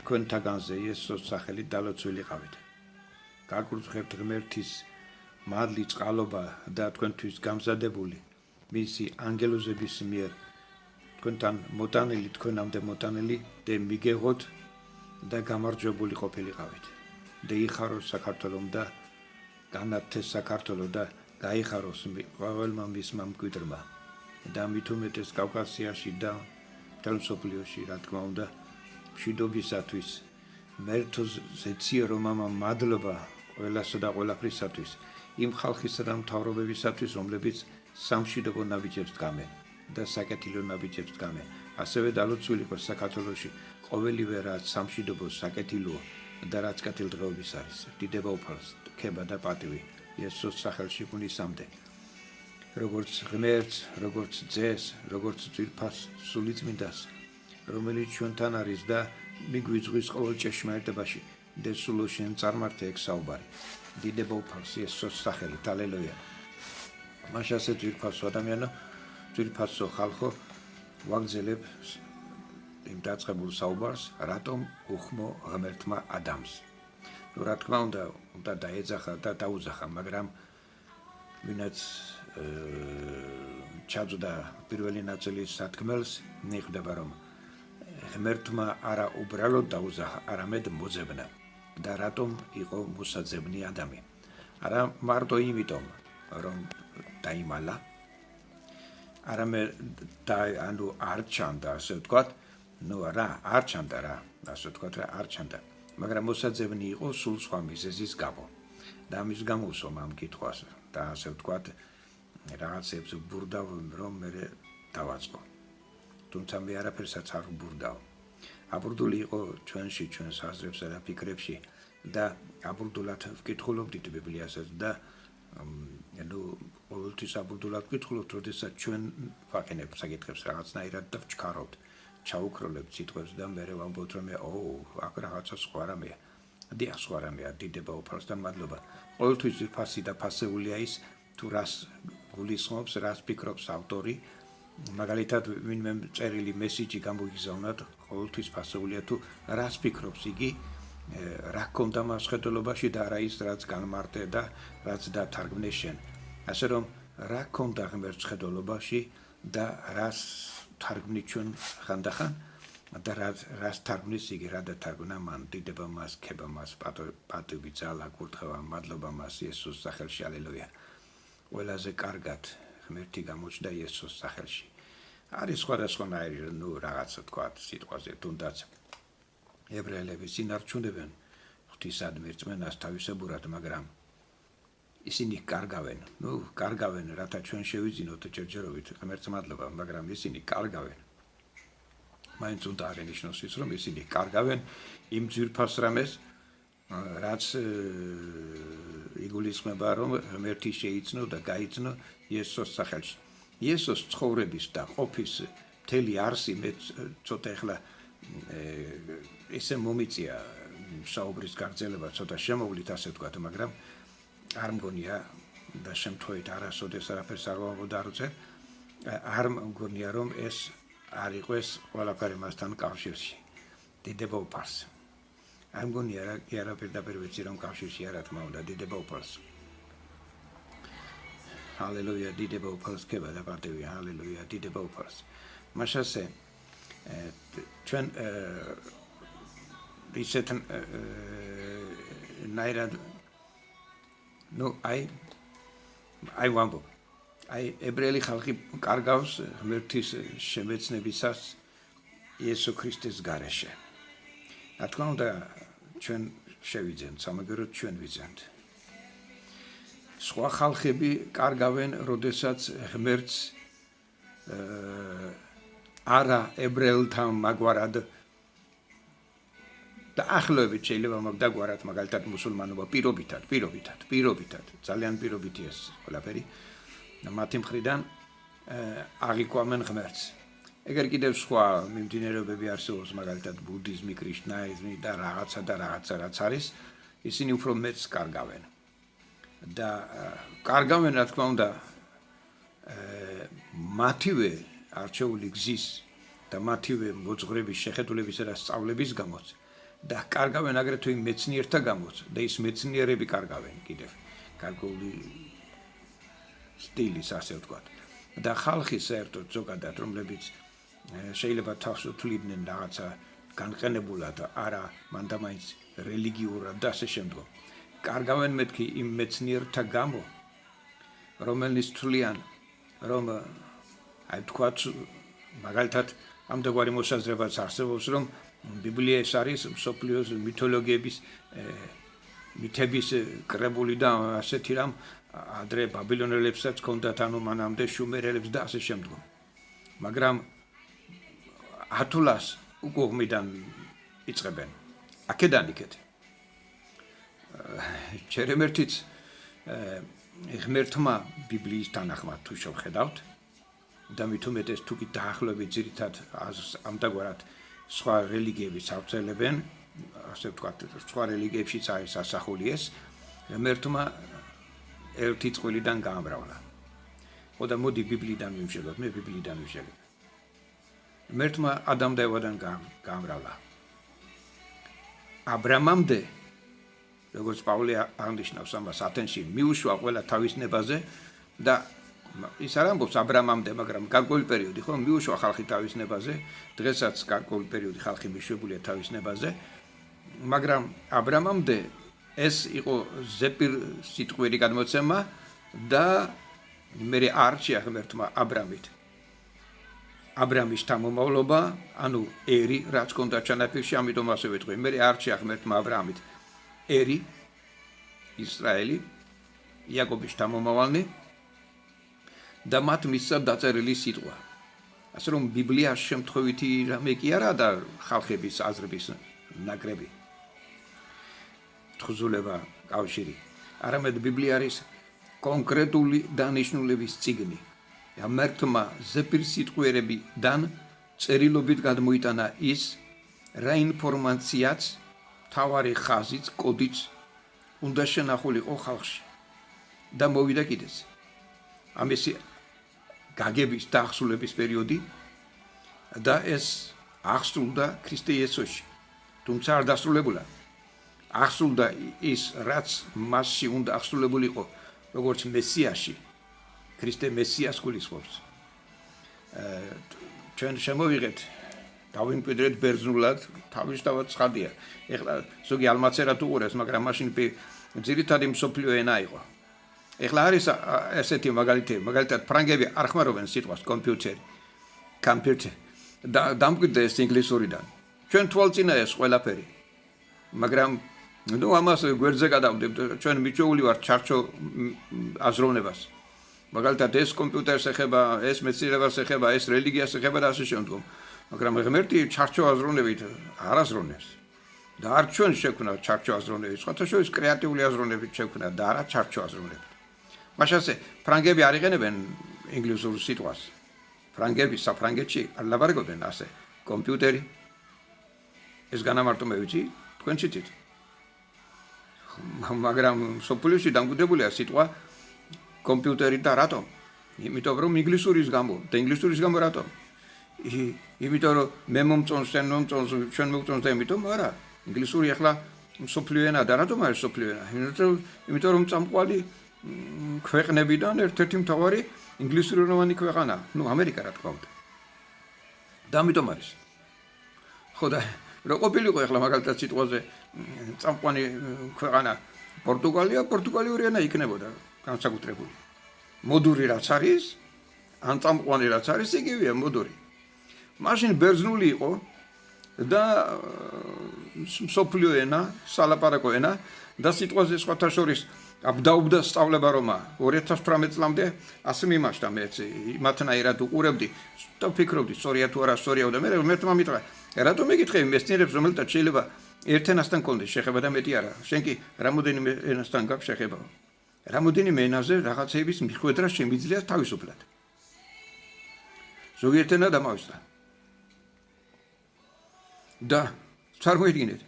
Speaker 1: თქვენთაგანზე იესოს სახელით დალოცული ყავით გაგურთხებთ ღმერთის მადლი წყალობა და თქვენთვის გამზადებული მისი ანგელოზების მიერ თქვენთან მოტანილი თქვენამდე მოტანილი და მიგეღოთ და გამარჯვებული ყოფილიყავით და იხაროს საქართველოს და განათეს საქართველოს და გაიხაროს ყოველმა მისმა მკვიდრმა და მით უმეტეს კავკასიაში და თელსოფლიოში რა თქმა უნდა მშვიდობისათვის მერთოზე ციერო მამა მადლობა ყველასა და ყველაფრისათვის იმ ხალხისა და მთავრობებისათვის რომლებიც სამშვიდობო ნაბიჯებს დგამენ და საკეთილო ნაბიჯებს დგამენ ასევე დალოცული იყოს საქართველოში ყოველივე რაც სამშვიდობო საკეთილოა და რაც კეთილდღეობის არის დიდება უფალს ქება და პატივი იესოს სახელში გუნისამდე როგორც ღმერთს როგორც ძეს როგორც ძვირფას სულიწმინდას რომელიც ჩვენთან არის და მიგვიძღვის ყოველ ჭეშმარიტებაში და სულ შენ წარმართე ეგ საუბარი დიდება უფალს იესოს სახელით ალელუია მაშასე ძვირფასო ადამიანო ძვირფასო ხალხო ვაგრძელებ იმ დაწყებულ საუბარს რატომ უხმო ღმერთმა ადამიანს რა თქმა უნდა დაეძახა და დაუძახა მაგრამ ვინაც ჩაძდა პირველი ნაწილის სათქმელს მიხვდება რომ ღმერთმა არა უბრალოდ დაუძახა არამედ მოძებნა და რატომ იყო მოსაძებნი ადამი არა მარტო იმიტომ რომ დაიმალა არამედ ანუ არ ჩანდა ასე ვთქვათ არა არ ჩანდა რა ასე ვთქვათ რა არ ჩანდა მაგრამ მოსაძებნი იყო სულ სხვა მიზეზის გამო და ამის გამო უსვამ ამ კითხვას და ასე ვთქვათ რაღაცებს ვბურდავ რომ მე დავაწყო თუმცა მე არაფერსაც არ ვბურდავ აბრდული იყო ჩვენში ჩვენს აზრებსა და ფიქრებში და აბურდულად ვკითხულობდით ბიბლიასაც და ყოველთვის აბურდულად ვკითხულობთ, როდესაც ჩვენ ვაკენებთ საკითხებს რაღაცნაირად და ვჩქარავთ, ჩაუქროლებთ სიტყვებს და მე ვამბობთ რომ აქ რაღაცა სხვა რამეა. დიახ, სხვა რამეა, დიდება უფალსთან მადლობა. ყოველთვის ძვირფასი და ფასეულია ის თუ რას გულისხმობს, რას ფიქრობს ავტორი. მაგალითად, ვინმე წერილი მესიჯი გამოგიგზავნათ, ყოველთვის ფასეულია თუ რას ფიქრობს იგი, რა ჰქონდა მას ხედველობაში და რა ის რაც განმარტე და რაც დათარგმნე შენ. ასე რომ რა ჰქონდა ღმერთს ხედველობაში და რას თარგმნით ჩვენ ხანდახან და რას თარგმნის იგი, რა დათარგმნა მან, დიდება მას, ქება მას, პატივი, ძალა, კურთხევა, მადლობა მას იესოს სახელში, ალელუია. ყველაზე კარგად ღმერთი გამოჩნდა იესოს სახელში. არის სხვადასხვანაირი რაღაცა თქვა სიტყვაზე, თუნდაც ებრაელები წინარჩუნებენ ღვთისადმი რწმენას თავისებურად, მაგრამ ისინი კარგავენ. კარგავენ, რათა ჩვენ შევიძინოთ ჯერჯერობით ღმერთს მადლობა, მაგრამ ისინი კარგავენ. მაინც უნდა აღინიშნოს ის, რომ ისინი კარგავენ იმ ძვირფას რამეს, რაც იგულისხმება, რომ ღმერთი შეიცნო და გაიცნო იესოს სახელში. იესოს ცხოვრების და ყოფის მთელი არსი მე ცოტა ახლა ესე მომიწია საუბრის გაგრძელება ცოტა შემოვლით ასე ვთქვათ, მაგრამ არ მგონია და შემთხვევით არასოდეს არაფერს არ ვამბობდარო, არ მგონია რომ ეს არ იყოს ყველაფერი მასთან კავშირში. დიდება უფალს. არ მგონია რა კი არაფერდაპირ ვიცი რომ კავშირში არა თქმა უნდა დიდება უფალს. ჰალელუია, დიდება უფალს ქება და პატივი, ჰალელუია, დიდება უფალს. მაშასე ჩვენ ისეთ ნაირად აი ვამბობ. აი ებრაელი ხალხი კარგავს ღმერთის შემეცნებისას იესო ქრისტეს გარეშე. რა თქმა უნდა ჩვენ შევიძენთ, სამაგეროდ ჩვენ ვიძენთ. სხვა ხალხები კარგავენ, როდესაც ღმერთს არა ებრაელთან მაგვარად და ახლობებით შეიძლება მაგდაგვარად, მაგალითად მუსულმანობა პირობითად, ძალიან პირობითი ეს ყველაფერი. მათი მხრიდან აღიქვამენ ღმერთს. ეგერ კიდევ სხვა მიმდინარეობები არსებობს, მაგალითად ბუდიზმი, კრიშნაიზმი და რაღაცა რაც არის, ისინი უფრო მეც კარგავენ. და კარგავენ, რა თქმა უნდა, მათივე არჩეული გზის და მათივე მოძღვრების შეხედულებისა და სწავლების გამოც და კარგავენ აგრეთვე მეცნიერთა გამოც და ის მეცნიერები კარგავენ კიდევ გარკვეული სტილის ასე ვთქვათ. და ხალხი საერთოდ ზოგადად, რომლებიც შეიძლება თავს უთვლიდნენ რაღაცა განყენებულად, არა მანდამაინც რელიგიურად და ასე შემდგომ. კარგავენ მეთქი იმ მეცნიერთა გამო, რომელნიც თვლიან, რომ აი ვთქვათ, მაგალითად ამდაგვარი მოსაზრებაც არსებობს, რომ ბიბლია ეს არის მსოფლიოს მითოლოგიების მითების კრებული და ასეთი რამ ადრე ბაბილონელებსაც ჰქონდათ, ანუ მანამდე შუმერელებს და ასე შემდგომ. მაგრამ ათულას უკუღმიდან იწყებენ. აქედან იქეთ. ჩერემერთიც ღმერთმა ბიბლიის თანახმად თუ შევხედავთ და მით უმეტეს თუ კი დაახლოებით ძირითად ამდაგვარად სხვა რელიგიებიც ავრცელებენ, ასე ვთქვათ, სხვა რელიგიებშიც არის ასახული ეს, ღმერთმა ერთი წყვილიდან გაამრავლა. ხო და მოდი ბიბლიიდან ვიმშელოთ, მე ბიბლიიდან ვიშელებ. ღმერთმა ადამ და ევადან გაამრავლა. აბრამამდე, როგორც პავლე აღნიშნავს ამას ათენში, მიუშვა ყველა თავის ნებაზე და ის არ ამბობს აბრამამდე, მაგრამ გარკვეული პერიოდი ხო მიუშვა ხალხი თავის ნებაზე, დღესაც გარკვეული პერიოდი ხალხი მიშვებულია თავის ნებაზე, მაგრამ აბრამამდე ეს იყო ზეპირ სიტყვიერი გადმოცემა და მე არჩია ღმერთმა აბრამით. აბრამის თანამომავლობა, ანუ ერი, რაც ჰქონდა ჩანაფიქრში, ამიტომ ასე ვეთქვი, მე არჩია ღმერთმა აბრამით ერი, ისრაელი, იაკობის თანამომავლნი და მათ მისცა დაწერილი სიტყვა. ასე რომ ბიბლია შემთხვევითი რამე კი არა და ხალხების აზრების ნაკრები. თხზულება კავშირი. არამედ ბიბლია არის კონკრეტული დანიშნულების წიგნი. ღმერთმა ზეპირსიტყვიერებიდან წერილობით გადმოიტანა ის, რა ინფორმაციაც, თავარი ხაზიც, კოდიც უნდა შენახულიყო ხალხში და მოვიდა კიდეც. ამის გაგების და აღსრულების პერიოდი და ეს აღსრულდა ქრისტე იესოში. თუმცა არ დასრულებულა. აღსრულდა ის, რაც მასში უნდა აღსრულებულიყო, როგორც მესიაში. ქრისტე მესიას გულისხმობს. ჩვენ შემოვიღეთ დავიმკვიდრეთ ბერძნულად, თავისთავად ცხადია. ეხლა ზოგი ალმაცერად უყურებს, მაგრამ მაშინ ძირითადი მსოფლიო ენა იყო. ეხლა არის ესეთი მაგალითები, მაგალითად ფრანგები არ ხმარობენ სიტყვას კომპიუტერი. და დამკვიდრდა ეს ინგლისურიდან. ჩვენ თვალწინა ეს ყველაფერი. მაგრამ ამას გვერდზე გადავდებთ, ჩვენ მიჩვეული ვართ ჩარჩო აზროვნებას. მაგალითად ეს კომპიუტერს ეხება, ეს მეცნიერებას ეხება, ეს რელიგიას ეხება და ასე შემდგომ. მაგრამ ღმერთი ჩარჩო აზროვნებით არ აზროვნებს. და არ ჩვენ შექმნა ჩარჩო აზროვნებით, სხვათა შორის კრეატიული აზროვნებით შექმნა და არა ჩარჩო აზროვნებით. მაშასე ფრანგები არ იყენებენ ინგლისურ სიტყვას. ფრანგები საფრანგეთში არ ლაპარაკობენ ასე. კომპიუტერი ეს განამარტო მე ვიცი, თქვენ ცით. მაგრამ სოფლიოში დამკვიდრებულია სიტყვა კომპიუტერი და რატომ? იმიტომ რომ ინგლისურის გამო და ინგლისურის გამო რატომ? იმიტომ რომ მე მომწონს, შენ მომწონს, ჩვენ მოგწონს და იმიტომ არა. ინგლისური ახლა სოფლიო ენა და რატომ არის სოფლიო ენა? იმიტომ რომ წამყვალი ქვეყნებიდან ერთ-ერთი მთავარი ინგლისურენოვანი ქვეყანა, ამერიკა რა თქმა უნდა. და ამიტომ არის. ხო და რო ყოფილიყო ახლა მაგალითად სიტყვაზე წამყვანი ქვეყანა პორტუგალია, პორტუგალიური ენა იქნებოდა განსაკუთრებული. მოდური რაც არის, ან წამყვანი რაც არის, იგივეა მოდური. მაშინ ბერძნული იყო და მსოფლიო ენა, სალაპარაკო ენა და სიტყვაზე სხვათა შორის აბდაუბდა სწავლება რომა 2018 წლამდე ასე მიმაშთა მეც იმათნაირად უყურებდი და ვფიქრობდი სწორია თუ არა სწორია და მე მეთმა მითხრა რატომ მეკითხები მეცნიერებს რომელთაც შეიძლება ერთ ენასთან კონდეს შეხება და მეტი არა შენ კი რამოდენიმე ენასთან გაქვს შეხება რამოდენიმე ენაზე რაღაცეების მიხვედრა შემიძლია თავისუფლად ზოგიერთ ენა დამავსდა და წარმოიდგინეთ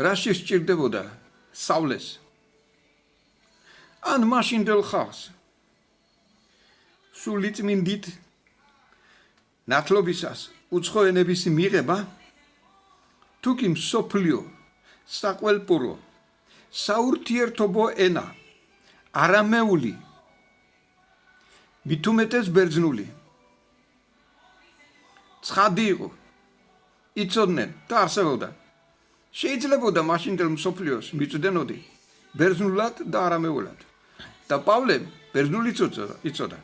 Speaker 1: რა შესჭირდებოდა სწავლეს ან მაშინდელ ხალხს სულიწმინდით ნათლობისას უცხო ენების მიღება თუ კი მსოფლიო საყველპურო საურთიერთობო ენა არამეული მით უმეტეს ბერძნული ცხადი იყო იცოდნენ და არსებობდა შეიძლებოდა მაშინდელ მსოფლიოს მიწვდენოდი ბერძნულად და არამეულად და პავლემ ბერძნულიც იცოდა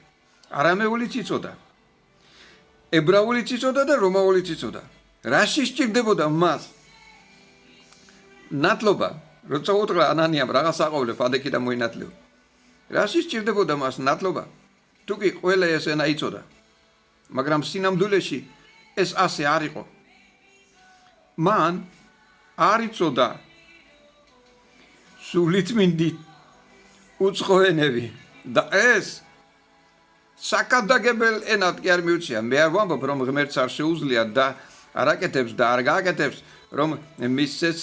Speaker 1: არამეულიც იცოდა ებრაულიც იცოდა და რომაულიც იცოდა რა სჭირდებოდა მას ნათლობა როცა უთხრა ანანიამ რაღაც აყოლებ ადექი და მოინათლეო რა სჭირდებოდა მას ნათლობა თუ კი ყველა ეს ენა იცოდა მაგრამ სინამდვილეში ეს ასე არ იყო მან არ იცოდა სულიწმინდით უცხო ენები და ეს საკადაგებელ ენად კი არ მიუწია მე არ ვამბობ რომ ღმერთს არ შეუძლია და არ აკეთებს და არ გააკეთებს რომ მისცეს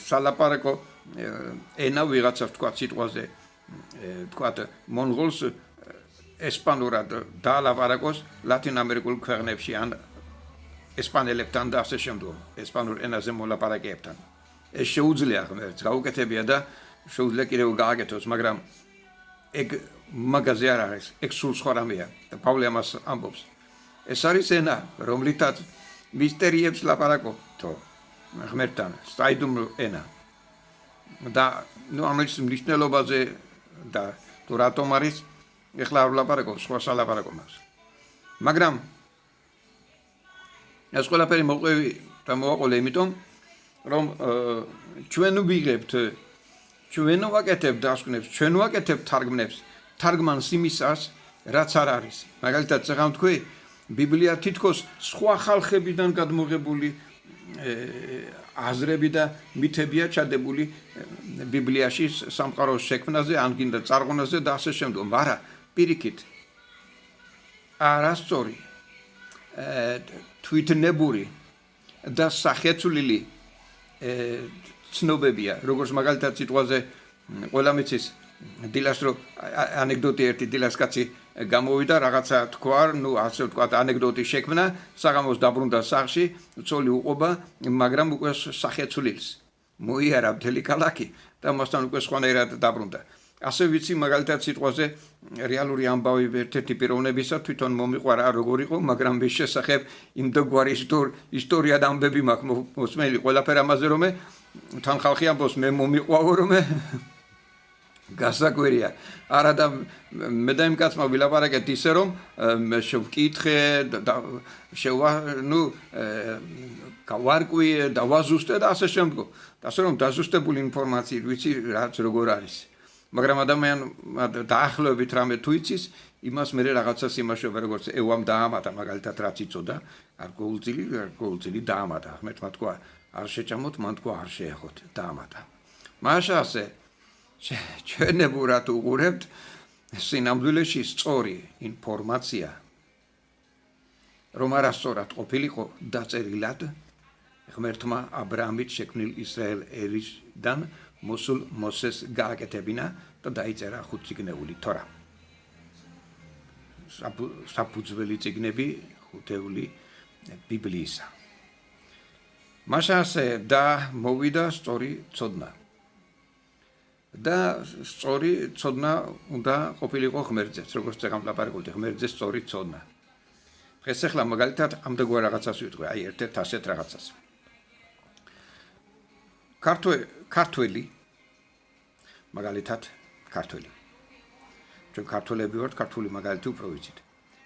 Speaker 1: სალაპარაკო ენა ვიღაცას თქვა სიტყვაზე თქვა მონღოლს ესპანურად დაალაპარაკოს ლათინ ამერიკულ ქვეყნებში ან ესპანელებთან და ასე შემდგომ ესპანურ ენაზე მოლაპარაკეებთან ეს შეუძლია ღმერთს გაუკეთებია და შეუძლია კიდევ გააკეთოს მაგრამ ეგ მაგაზე არ არის ეგ სულ სხვა რამეა და პავლე ამას ამბობს ეს არის ენა რომლითაც მისტერიებს ლაპარაკობთო ღმერთთან საიდუმლო ენა და ამის მნიშვნელობაზე და თუ რატომ არის ეხლა არ ვლაპარაკობ სხვა სალაპარაკომას მაგრამ ეს ყველაფერი მოყვევი და მოვაყოლე იმიტომ რომ ჩვენ ვიღებთ ჩვენ ვაკეთებთ დასკვნებს ჩვენ ვაკეთებთ თარგმნებს თარგმანს იმისას რაც არ არის მაგალითად წეგან თქვი ბიბლია თითქოს სხვა ხალხებიდან გადმოღებული აზრები და მითებია ჩადებული ბიბლიაში სამყაროს შექმნაზე, ან გინდა წარღვნაზე და ასე შემდგომ, მაგრამ პირიქით არასწორი თვითნებური და სახეცვლილი ცნობებია, როგორც მაგალითად სიტყვაზე ყველა მიცის დილას რო ანეკდოტი ერთი დილას კაცი გამოვიდა რაღაცა თქვა, ნუ ასე ვთქვა, ანეკდოტი შექმნა, საღამოს დაბრუნდა სახლში, ცოლი უყობა, მაგრამ უკვე სახეცვლილს მოიარა მთელი ქალაქი და მასთან უკვე სხვანაირად დაბრუნდა. ასე ვიცი მაგალითად სიტყვაზე რეალური ამბავი ერთ-ერთი პიროვნებისა თვითონ მომიყვარა როგორ იყო, მაგრამ მის შესახებ იმდაგვარი ისტორია და ამბები მაქვს მოსმენილი ყველაფერ ამაზე, რომ თან ხალხი ამბობს მე მომიყვაო, რომ გასაკვირია. არა და მე და იმ კაცმა ვილაპარაკეთ ისე რომ შევკითხე გავარკვიე და ვაზუსტე და ასე შემდგომ. და ასე რომ დაზუსტებული ინფორმაციით ვიცი რაც როგორ არის. მაგრამ ადამიანმა დაახლოებით რამე თუ იცის, იმას მე რაღაცას იმაშობა როგორც ევამ დაამატა მაგალითად რაც იცოდა, არ ყოველწილი დაამატა. ღმერთმა თქვა არ შეჭამოთ, მან თქვა არ შეეხოთ, დაამატა. მაშასე ჩვენებურად უყურებთ სინამდვილეში სწორი ინფორმაცია, რომ არასწორად ყოფილიყო დაწერილად ღმერთმა აბრაამით შექმნილ ისრაელ ერისგან მოსულ მოსეს გააკეთებინა და დაიწერა ხუთწიგნეული თორა. საფუძველი წიგნები ხუთეული ბიბლიისა. მაშასე და მოვიდა სწორი ცოდნა. და სწორი ცოდნა უნდა ყოფილიყო ღმერთზეც, როგორც წეგან ვლაპარაკობდი, ღმერთზე სწორი ცოდნა. დღეს ახლა მაგალითად ამდაგვარ რაღაცას ვიტყვი, აი ერთ-ერთ ასეთ რაღაცას. ქართველი მაგალითად ქართველი. ჩვენ ქართველები ვართ, ქართული მაგალითი უფრო ვიცით.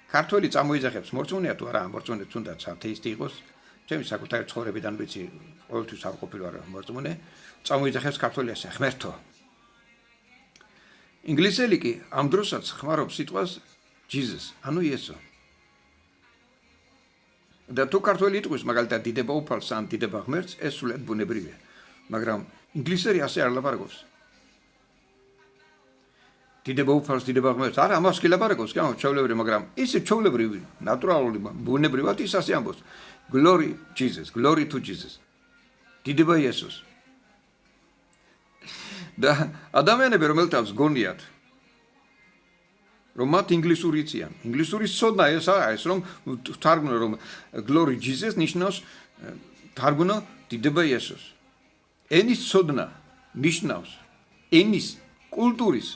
Speaker 1: ქართველი წამოიძახებს, მორწმუნეა თუ არა, მორწმუნე თუნდაც ათეისტი იყოს, ჩემი საკუთარი ცხოვრებიდან ვიცი, ყოველთვის არ ყოფილი ვარ მორწმუნე, წამოიძახებს ქართველი ასე, ღმერთო. ინგლისელი კი ამ დროსაც ხმარობს სიტყვას Jesus, ანუ იესო. და თუ ქართველი იტყვის მაგალითად დიდება უფალს ან დიდება ღმერთს, ეს სულად ბუნებრივია. მაგრამ ინგლისელი ასე არ ლაპარაკობს. დიდება უფალს, დიდება ღმერთს, არა, ამას კი ლაპარაკობს, კი, ჩვეულებრივი, მაგრამ ისე ჩვეულებრივი, ნატურალური, ბუნებრივად ის ასე ამბობს. Glory Jesus, glory to Jesus. დიდება იესოს. და ადამიანები რომელთაც გონიათ რომ მათ ინგლისური იციან. ინგლისური ცოდნა ეს არა, ეს რომ თარგმნო რომ glory Jesus ნიშნავს თარგმნო დიდება იესოს. ენის ცოდნა ნიშნავს ენის კულტურის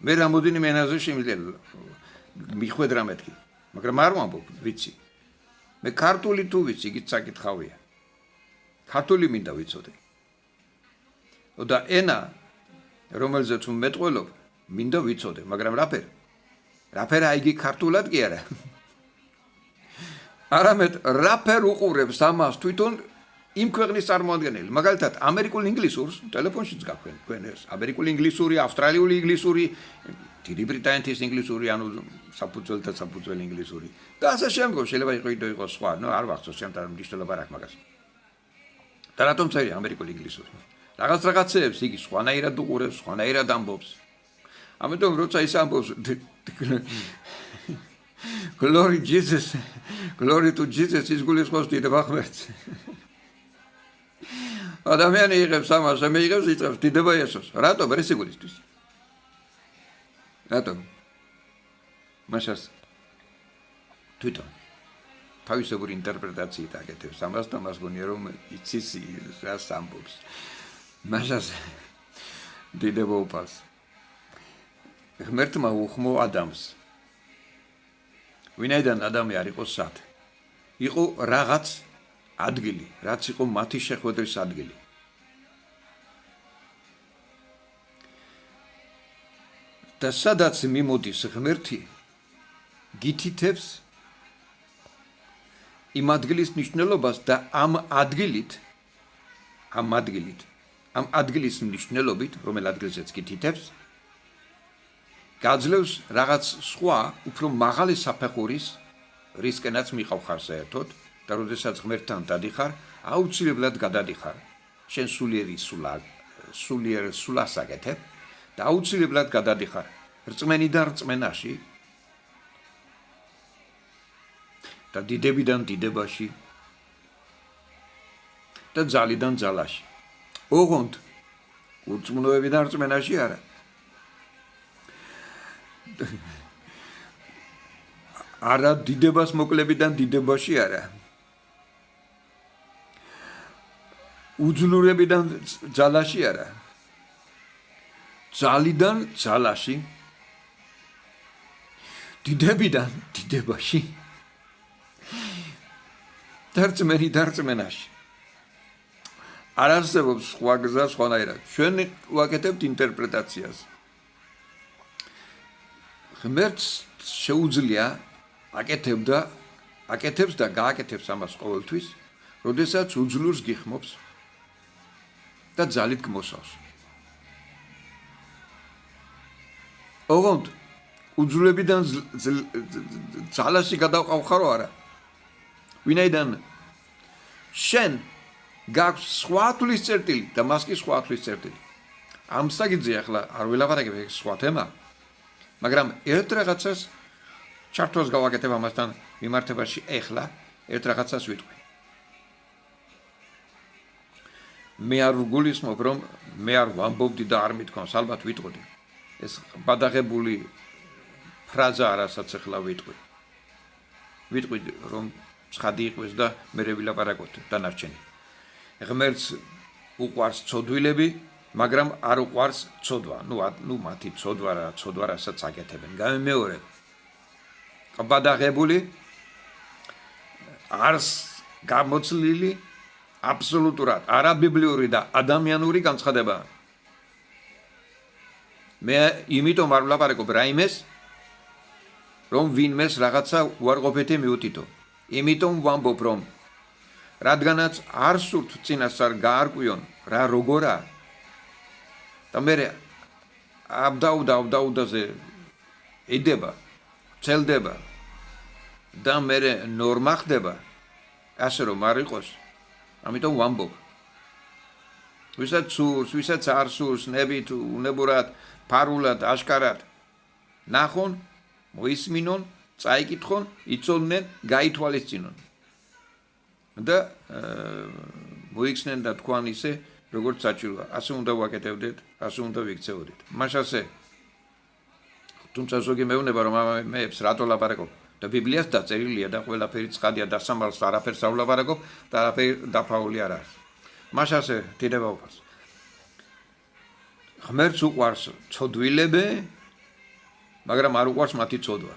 Speaker 1: მე რამოდენიმე ენაზე შემიძლია მიხვედრა მეთქი, მაგრამ არ ვამბობ, ვიცი. მე ქართული თუ ვიცი, იგიც საკითხავია. ქართული მინდა ვიცოდე. და ენა რომელზეც უმეტყველობ, მინდა ვიცოდე, მაგრამ რაფერა იგი ქართულად კი არა. არამედ რაფერ უყურებს ამას თვითონ იმ ქვეყნის წარმოადგენელი. მაგალითად, ამერიკულ ინგლისურს ტელეფონშიც გაქვენ, თქვენ ეს ამერიკული ინგლისური, ავსტრალიული ინგლისური, დიდი ბრიტანეთის ინგლისური, ანუ საფუძველი ინგლისური. და ასე შემდგომ შეიძლება იყოს სხვა, ნუ არ ვახსოვს, შემთხვევით მნიშვნელობა არ აქვს მაგას. და რატომ წერია ამერიკული ინგლისური? რაღაცეებს იგი სხვანაირად უყურებს, სხვანაირად ამბობს. ამიტომ როცა ის ამბობს Glory Jesus, glory to Jesus, ის გულისხმობს დიდება ღმერთს. ადამიანი იღებს ამას, მეიღებს იწევს დიდება იესოს. რატომ? ეს იგულისთვის. რატომ? მაშას თვითონ თავისებური ინტერპრეტაციით აკეთებს ამას და მას გონია რომ იცის რას ამბობს. მაშას დიდება უფალს. ღმერთმა უხმო ადამს. ვინაიდან ადამი არ იყო სად? იყო რაღაც ადგილი, რაც იყო მათი შეხვედრის ადგილი. და სადაც მიმოდის ღმერთი, გითითებს იმ ადგილის მნიშვნელობას და ამ ადგილის მნიშვნელობით, რომელ ადგილზეც გითითებს, გაძლევს რაღაც სხვა, უფრო მაღალი საფეხურის, რისკენაც მიყავ ხარ საერთოდ, და როდესაც ღმერთთან დადიხარ, აუცილებლად გადადიხარ შენ სულიერ სულას აკეთებ და აუცილებლად გადადიხარ რწმენიდან რწმენაში და დიდებიდან დიდებაში და ძალიდან ძალაში. ოღონდ ურწმუნოებიდან რწმენაში არა. არა დიდებას მოკლებიდან დიდებაში არა. უძლურებიდან ძალაში არა. ძალიდან ძალაში. დიდებიდან დიდებაში. და რწმენაში. არ არსებობს სხვა გზა სხვანაირად. ჩვენ ვაკეთებთ ინტერპრეტაციას. ღმერთს შეუძლია აკეთებს და გააკეთებს ამას ყოველთვის, როდესაც უძლურს გიხმობს და ძალით გმოსავს. ოღონდ უძლებიდან ძალაში გადავყავხარო არა. ვინაიდან შენ გაქვს სხვა თulis წერტილი და მას კი სხვა თulis წერტილი. ამ საკითხზე ახლა არ ვილაპარაკებ, ეს სხვა თემა. მაგრამ ერთ რაღაცას ჩართვას გავაკეთებ ამასთან მიმართებაში ახლა ერთ რაღაცას ვიტყვი. მე არ ვგულისხმობ, რომ მე არ ვამბობდი და არ მithქვამს, ალბათ ვიტყოდი. ეს ბადაღებული ფრაზა რასაც ახლა ვიტყვი. ვიტყვი რომ ცხადი იყოს და მე ვილაპარაკოთ დანარჩენი. ღმერთს უყვარს ცოდვილები, მაგრამ არ უყვარს ცოდვა. ნუ მათი ცოდვა რასაც აკეთებენ. გამემეორე. ბადაღებული არს გამოცლილი აბსოლუტურად არაბიბლიური და ადამიანური განცხადება. მე იმიტომ არ ვლაპარაკობ რაიმეს, რომ ვინმეს რაღაცა უარყოფითი მიუთითო. იმიტომ ვამბობ, რომ რადგანაც არ სურთ წინასწარ გაარკვიონ რა როგორა და მე აბდაუდაზე იდება, ცელდება და მე ნორმა ხდება, ასე რომ არ იყოს. ამიტომ ვამბობ. ვისაც სურს, ვისაც არ სურს, ნებით, უნებურად, ფარულად, აშკარად ნახონ, მოისმინონ, წაიკითხონ, იცოდნენ, გაითვალისწინონ. და მოიქცნენ და თქვან ისე, როგორც საჭიროა. ასე უნდა ვაკეთებდეთ, ასე უნდა ვიქცეოდეთ. მაშასე თუმცა ზოგი მეუბნება, რომ მეებს რატო ლაპარაკობ და ბიბლიას დაწერილია და ყველაფერი ცხადია და სამალს არაფერს არ ვლაპარაკობ და არაფერი დაფაული არ არის. მაშასე დიდება უფალს. ღმერთს უყვარს ცოდვილები, მაგრამ არ უყვარს მათი ცოდვა.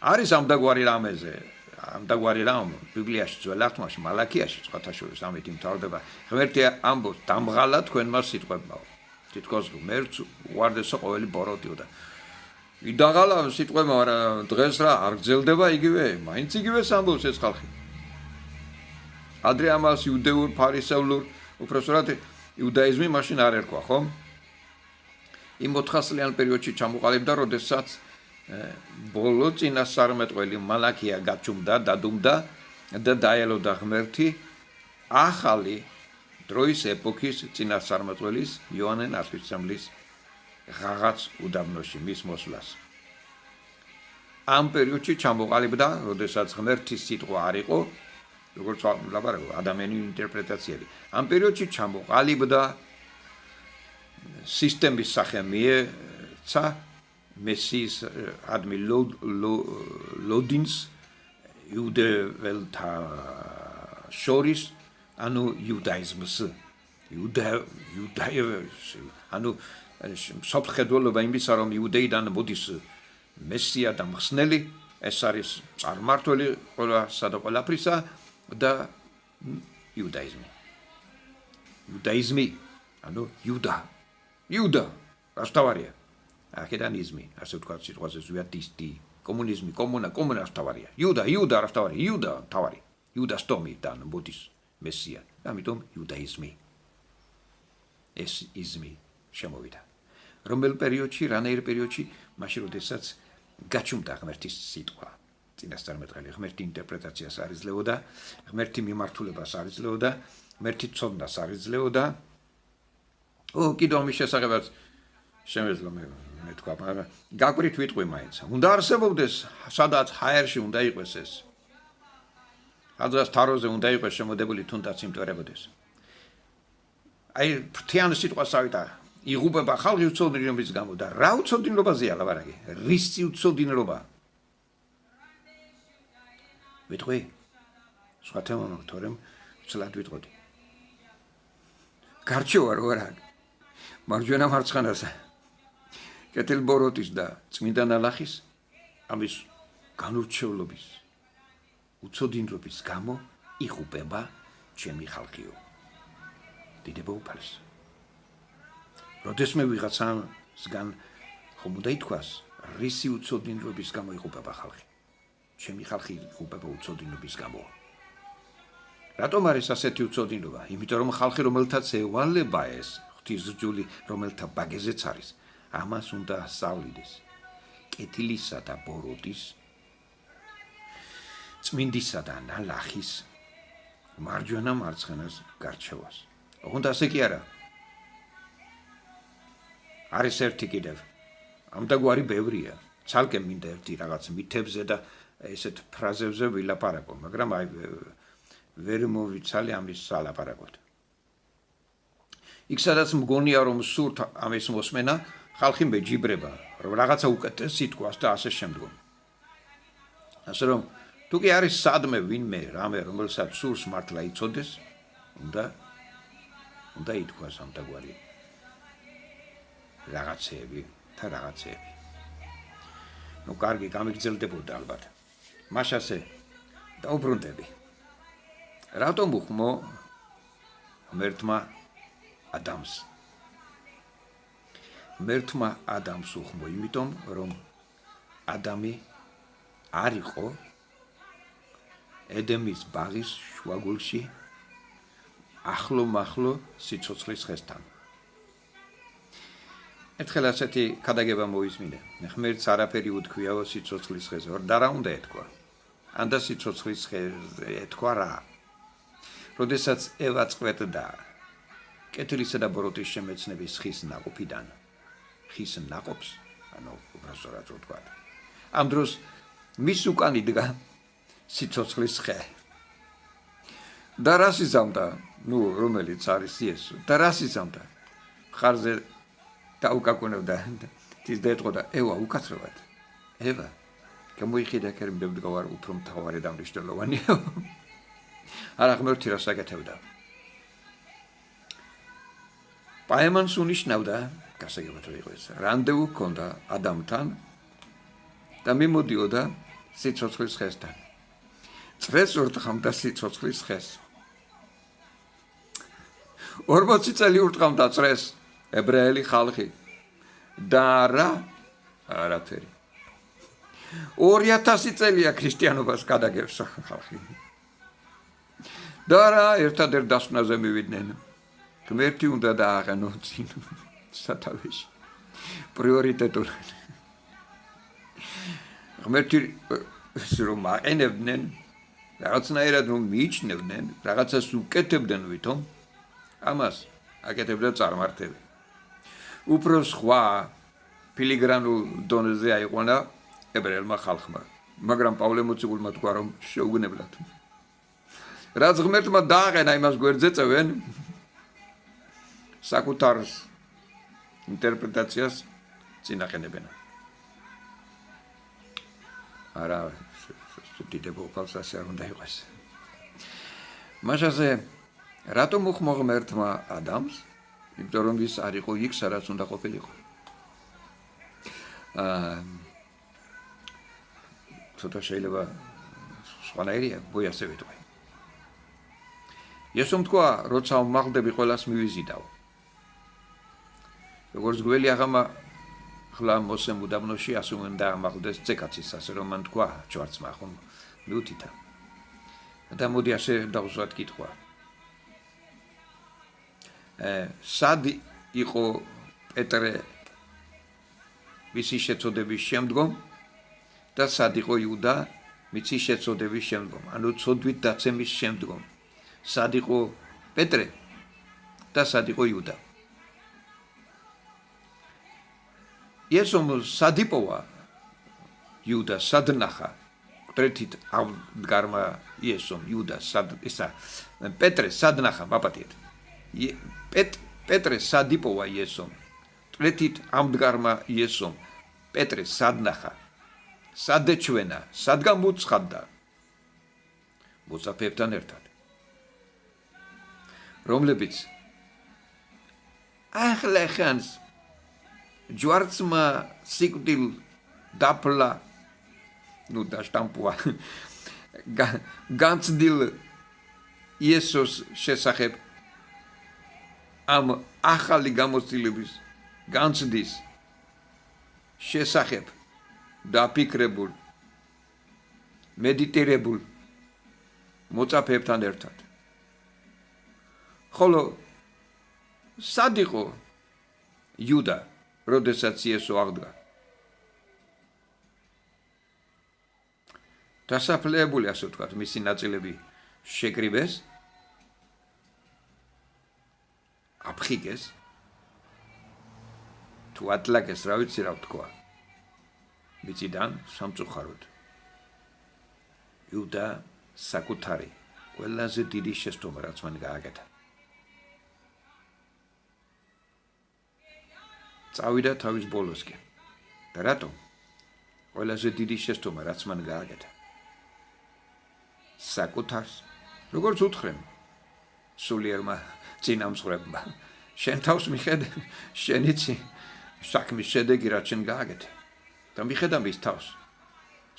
Speaker 1: არის ამდაგვარი რამეზე, ამდაგვარი რამ ბიბლიაში ძველ აღთქმაში, მალაქიაში სხვათა შორის ამით იმთავრდება. ღმერთი ამბობს, დამღალა თქვენმა სიტყვებმაო. თითქოს ღმერთს უყვარდესო ყოველი ბოროტიო და იდაღალა სიტყვებმა, მაგრამ დღეს რა არ გრძელდება იგივე, მაინც იგივეს ამბობს ეს ხალხი. ადრე ამას იუდეურ, ფარისევლურ, უпроსტად იუდაიზმი მაშინ არ ერქვა, ხო? იმ 400-ლიან პერიოდში ჩამოყალიბდა, როდესაც ბოლო წინასწარმეტყველი მალაქია გაჩუმდა, დადუმდა და დაელოდა ღმერთი ახალი დროის ეპოქის წინასწარმეტყველის იოანე ნათლისმცემლის ღაღაც უდაბნოში მის მოსვლას. ამ პერიოდში ჩამოყალიბდა, როდესაც ღმერთის სიტყვა არ იყო, როგორც ლაპარაკობ, ადამიანური ინტერპრეტაციები. ამ პერიოდში ჩამოყალიბდა სისტემის სახე მიეცა მესიის ადმი ლოდინს იუდეველთა შორის, ანუ იუდაიზმს, ანუ სოფხედველობა იმისა, რომ იუდეიდან მოდის მესია და მხსნელი, ეს არის წარმართველი ყველასა და ყველაფრისა და იუდაიზმი. იუდაიზმი, ანუ იუდა, რასთავარია. აქედან იზმი, ასე ვთქვათ სიტყვაზე ზვიადისტი, კომუნიზმი, კომუნა რასთავარია. იუდა რასთავარია, იუდა თავარი. იუდას ტომიდან მოდის მესია. ამიტომ იუდაიზმი. ეს იზმი შემოვიდა. რომელ პერიოდში, რანაირ პერიოდში, მაშინ როდესაც გაჩუმდა ღმერთის სიტყვა. წინასწარმეტყველი ღმერთი ინტერპრეტაციას არ იძლეოდა, ღმერთი მიმართულებას არ იძლეოდა, ღმერთი ცოდნას არ იძლეოდა. კიდევ ამის შესახებაც შემეძლო მე თქვა, მაგრამ გაგვირით ვიტყვი მაინც. უნდა არსებობდეს სადაც ჰაერში უნდა იყოს ეს. სადაც თაროზე უნდა იყოს შემოდებული თუნდაც იმტვერებოდეს. აი ფრთიანი სიტყვა ავიდა იღუპება ხალხი უცოდინობის გამო და რა უცოდინობაზეა ლაბარაკი? რისი უცოდინობა? ვიტყვი? სხვა თემა მაქვს, თორემ ცლად ვიტყოდი. გარჩევა რო არა. მარჯვენა მარცხენაზე. კეთილბოროტის და წმინდა ნალახის ამის განურჩევლობის უცოდინრობის გამო იღუპება ჩემი ხალხიო. დიდება უფალს. როდესმე ვიღაცასგან ხომ უნდა ითქვას, რისი უცოდინრობის გამო იღუპება ხალხი? ჩემი ხალხი იღუპება უცოდინრობის გამო. რატომ არის ასეთი უცოდინრობა? იმიტომ რომ ხალხი რომელთაც ევალება ეს ღვთისმსჯული, რომელთა ბაგეზეც არის, ამას უნდა ასწავლიდეს. კეთილისა და ბოროტის, წმინდისა და ნალახის მარჯვენა მარცხენას გარჩევას. ოღონდ ასე კი არა. არის ერთი კიდევ. ამდაგვარი ბევრია. ცალკე მინდა ერთი რაღაც მითებზე და ესეთ ფრაზებზე ვილაპარაკო, მაგრამ აი ვერ მოვიცალე ამის სალაპარაკოდ. იქ სადაც მგონია რომ სურთ ამის მოსმენა, ხალხი მეჯიბრება, რომ რაღაცა უკეთეს სიტყვას და ასე შემდგომ. ასე რომ თუ კი არის სადმე ვინმე რამე რომელსაც სურს მართლა იცოდეს, უნდა ითქვას ამდაგვარი რაღაცეები და რაღაცეები. ნუ კარგი გამიგრძელდებოდა ალბათ. მაშასე დაუბრუნდები. რატომ უხმო ღმერთმა ადამს? ღმერთმა ადამს უხმო, იმიტომ რომ ადამი არ იყო ედემის ბაღის შუაგულში ახლო-მახლო სიცოცხლის ხესთან. ერთხელ ასეთი ქადაგება მოისმინე. ღმერთს არაფერი უთქვიაო სიცოცხლის ხეზე, და რა უნდა ეთქვა? ანდა სიცოცხლის ხეზე ეთქვა რა? როდესაც ევა წყვეტდა კეთილისა და ბოროტის შემეცნების ხის ნაყოფიდან, ხის ნაყოფს, ანუ უბრალოდ რა თქვა. ამ დროს მის უკან იდგა სიცოცხლის ხე. და რას იზამდა? ნუ რომელიც არის იესო. და რას იზამდა? ხარზე დაუკაკუნებდა თის და ეთყოდა, ევა უკაცრავად. ევა, გამოიხედა ქერმ დებდგავარ უფრო მთავარი და მნიშვნელოვანია. არა ღმერთი რას აკეთებდა. პაემანს უნიშნავდა, გასაგებად რა იყო ეს, რანდევუ ჰქონდა ადამთან და მიმოდიოდა სიცოცხლის ხესთან. წრეს ურტყამდა სიცოცხლის ხეს. 40 წელი ურტყამდა წრეს ებრაელი ხალხი და არაფერი. 2000 წელია ქრისტიანობას გადაგებს ხალხი. და რა ერთადერთ დასკვნაზე მივიდნენ. ღმერთი უნდა დააყენო წინ სათავეში. პრიორიტეტულად. ღმერთი რომ აყენებდნენ, რაღაცნაირად რომ მიიჩნევდნენ, რაღაცას უკეთებდნენ ვითომ, ამას აკეთებდა წარმართები. უფრო სხვა ფილიგრანულ დონეზე აიყვანა ებრაელმა ხალხმა, მაგრამ პავლე მოციქულმა თქვა რომ შეუგნებლად. რაც ღმერთმა დააყენა, იმას გვერდზე წევენ საკუთარ ინტერპრეტაციას წინაყენებენ. არა, დიდება უფალს ასე არ უნდა იყოს. მაშასე რატომ უხმო ღმერთმა ადამს? იმიტომ რომ ის არ იყო იქ, სადაც უნდა ყოფილიყო. ცოტა შეიძლება სხვანაირია, ბოი ასე ვიტყვი. იესომ თქვა, როცა მაღლდები ყველას მივიზიდავ. როგორც გველი აღამა ხლა მოსემ უდაბნოში, ასე უნდა ამაღლდეს წეკაცის, ასე რომ მან თქვა ჯვარცმა ხომ მიუთითა. და მოდი ასე დავუშვათ კითხვა. სად იყო პეტრე მისი შეწოდების შემდგომ და სად იყო იუდა მიწის შეწოდების შემდგომ, ანუ ცოდვით დაცემის შემდგომ, სად იყო პეტრე და სად იყო იუდა. იესომ სად იპოვა იუდა, სად ნახა? მკვდრეთით ამდგარმა იესომ იუდა სად ისა პეტრე სად ნახა? მაპატიეთ. პეტრე სად იპოვა იესომ? მკვდრეთით ამდგარმა იესომ პეტრე სად ნახა? სად ეჩვენა? სად გამოცხადდა? მოწაფეებთან ერთად. რომლებიც ახლა ხანს ჯვარცმა სიკვდილ დაფლა ну да штампуа განცდილ იესოს შესახებ ამ ახალი გამოცდილების განცდის შესახებ დაფიქრებულ მედიტირებულ მოწაფეებთან ერთად ხოლო სად იყო იუდა როდესაც იესო აღდგა დასაფლებული ასე ვთქვათ მისი ნაწილები შეკრიბეს აფხიგეს თუ ატლაკეს რა ვიცი რა ვთქვა მიწიდან სამწუხაროდ იუდა საკუთარი ყველაზე დიდი შეცდომა რაც მან გააკეთა წავიდა თავის ბოლოსკენ და რატომ ყველაზე დიდი შეცდომა რაც მან გააკეთა საკუთარს როგორც უთხრენ სულიერმა წინამძღვრებმა შენ თავს მიხედე შენიცი საქმის შედეგი რაც შენ გააკეთე და მიხედა მის თავს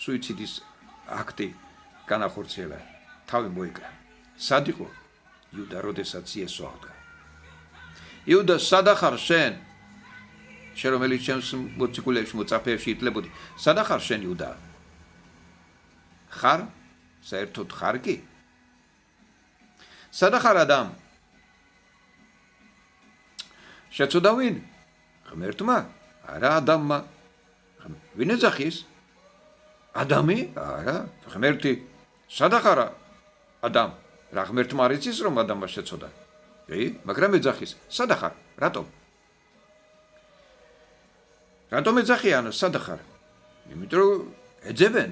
Speaker 1: სუიციდის აქტი განახორციელა თავი მოიკრა სად იყო იუდა როდესაც იესო აღდგა იუდა სად ახარ შენ რომელიც ჩემს მოციქულებში მოწაფეებში ითვლებოდი სად ახარ შენ იუდა ხარ საერთოდ ხარ კი სად ახარ ადამ შეცოდა ვინ ღმერთმა არა ადამმა ვინ ეძახის ადამი არა ღმერთი სად ახარ ადამ რა ღმერთმა არ იცის რომ ადამმა შეცოდა კი მაგრამ ეძახის სად ახარ რატომ ეძახიან სად ახარ იმიტომ რომ ეძებენ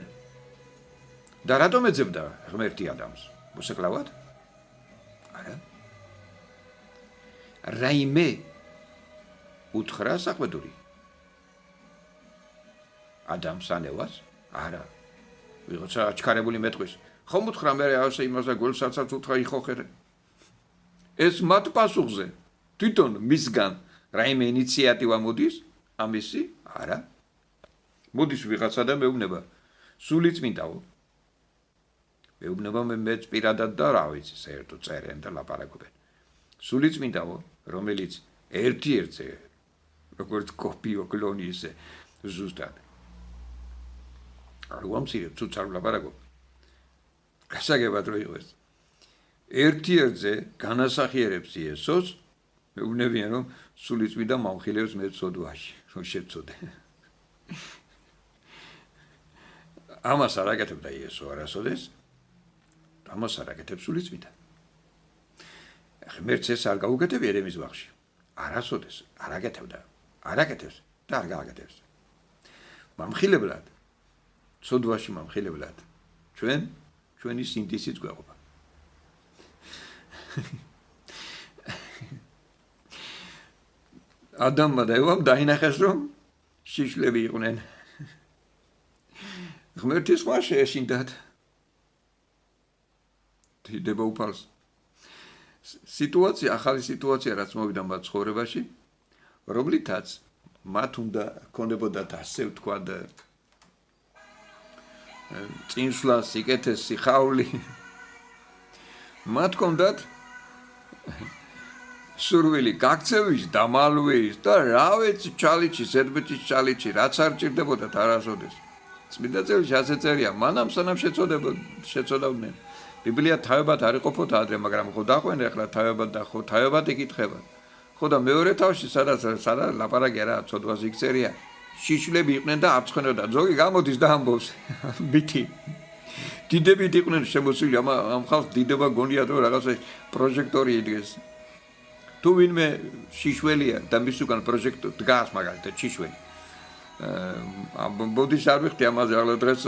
Speaker 1: და რატომ ეძებდა ღმერთი ადამიანს მოსაკლავად არა რაიმე უთხრა საყვედური ადამიანს ანევას არა ვიღაცა აჩქარებული მეტყვის ხომ უთხრა მე ასე იმასა გულსაცაც უთხრა იხოხერე ეს მათ პასუხზე თვითონ მისგან რაიმე ინიციატივა მოდის ამისი არა მოდის ვიღაცა და მეუბნება სული წმინდაო მეუბნება მეც პირადად და რა ვიცი საერთოდ წერენ და ლაპარაკობენ სული წმინდაო რომელიც ერთ-ერთზე როგორც კოპიო კლონი ისე ზუსტად არ ვამცირებ თუ წარ ლაპარაკობ გასაგებად რო იყოს ერთ-ერთზე განასახიერებს იესოს მეუბნებიან რომ სული წმინდა მომხილებს მე ცოდვაში რომ შეცოდე ამას არ აკეთებდა იესო არასოდეს ამას არ აკეთებს სული წმინდა ღმერთს ეს არ გაუკეთებია ერემის ბაღში არასოდეს არ აკეთებდა არ აკეთებს და არ გააკეთებს მომხილებლად ცოდვაში მომხილებლად ჩვენი სინდისიც გვეყოფა ადამმა და ევამ დაინახეს რომ შიშლები იყვნენ ღმერთის სხვა შეეშინდათ დიდება უფალს სიტუაცია ახალი სიტუაცია რაც მოვიდა მათ ცხოვრებაში რომლითაც მათ უნდა ქონებოდათ ასე ვთქვათ წინსვლა სიკეთე სიხაული მათ ჰქონდათ სურვილი გაქცევის დამალვის და რა ვიცი ჩალიჩის ერთბეჭის ჩალიჩი რაც არ ჭირდებოდათ არასოდეს წმინდა წელში ასე წერია მანამ სანამ შეწოდავდნენ ბიბლია თავებად არ იყოფოდა ადრე მაგრამ ხო დაყვენ ახლა თავებად და ხო თავებად იკითხება ხო და მეორე თავში სადაც ლაპარაკი არა ცოდვას იქ წერია შიშვლები იყვნენ და აფცხენოდა ზოგი გამოდის და ამბობს ბითი დიდებით იყვნენ შემოსული ამ ხალხს დიდება გონია თუ რაღაცა პროჟექტორი იდგეს. თუ ვინმე შიშველია და მის უკან პროჟექტორი დგას მაგალითად შიშველი. ბოდის არ ვიხდი ამაზე ახლა დღეს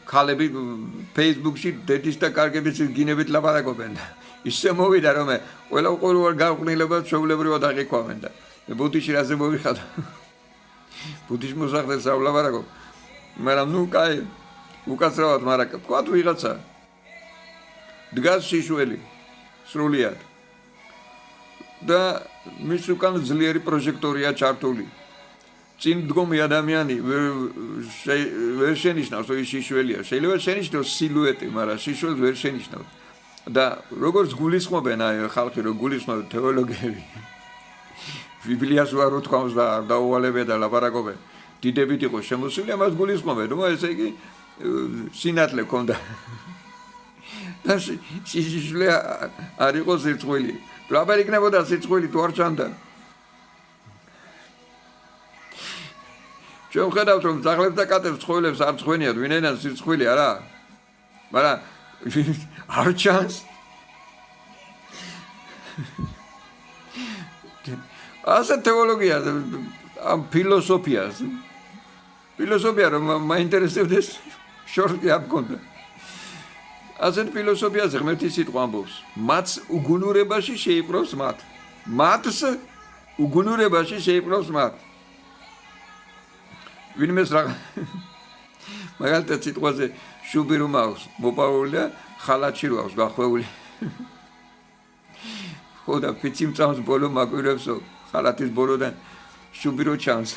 Speaker 1: ქალები Facebook-ში დედის და კარგების გინებით ლაპარაკობენ და ისე მოვიდა რომ ყველა გაყვნილებას ჩვეულებრივად აღიქვამენ და ბუდიში რაზე მოვიხადა ბუდიშ მოსახდელს ავლაპარაკობ მაგრამ ნუ კაი უკაცრავად მაგრამ თქვა თუ ვიღაცა დგას შიშველი სრულიად და მის უკან ძლიერი პროჟექტორია ჩართული წინ დგომი ადამიანი ვერ შენიშნავს ის შიშველია შეიძლება შენიშნოს სილუეტი მაგრამ შიშველს ვერ შენიშნავს და როგორც გულისხმობენ აი ხალხი რო გულისხმობენ თეოლოგები ბიბლიას ვარო თქოს და არ დაუვალებენ და ლაპარაკობენ დიდებით იყო შემოსული ამას გულისხმობენ რომ ესე იგი სინათლე ქონდა და შიშველი არ იყო სირცხვილი რაბარ იქნებოდა სირცხვილი თუ არ ჩანდა ჩვენ ვხედავთ რომ ძაღლებს და კატებს ცხოველებს არ ცხვენიათ ვინაიდან სირცხვილი არა მაგრამ არ ჩანს ასე თეოლოგია ამ ფილოსოფია რომ მაინტერესებდეს შორტი აბგონდა ასე ფილოსოფიაზე ღმერთი სიტყვა ამბობს მათ უგუნურებაში შეიპყრობს მათს უგუნურებაში შეიპყრობს მათ ვინმეს რა მაგალითად სიტყვაზე შუბი რომ აქვს მოპარული და ხალათში რო აქვს გახვეული ხო და ფიცი მწავს ბოლო მაკვირვებსო ხალათის ბოლოდან შუბი რო ჩანს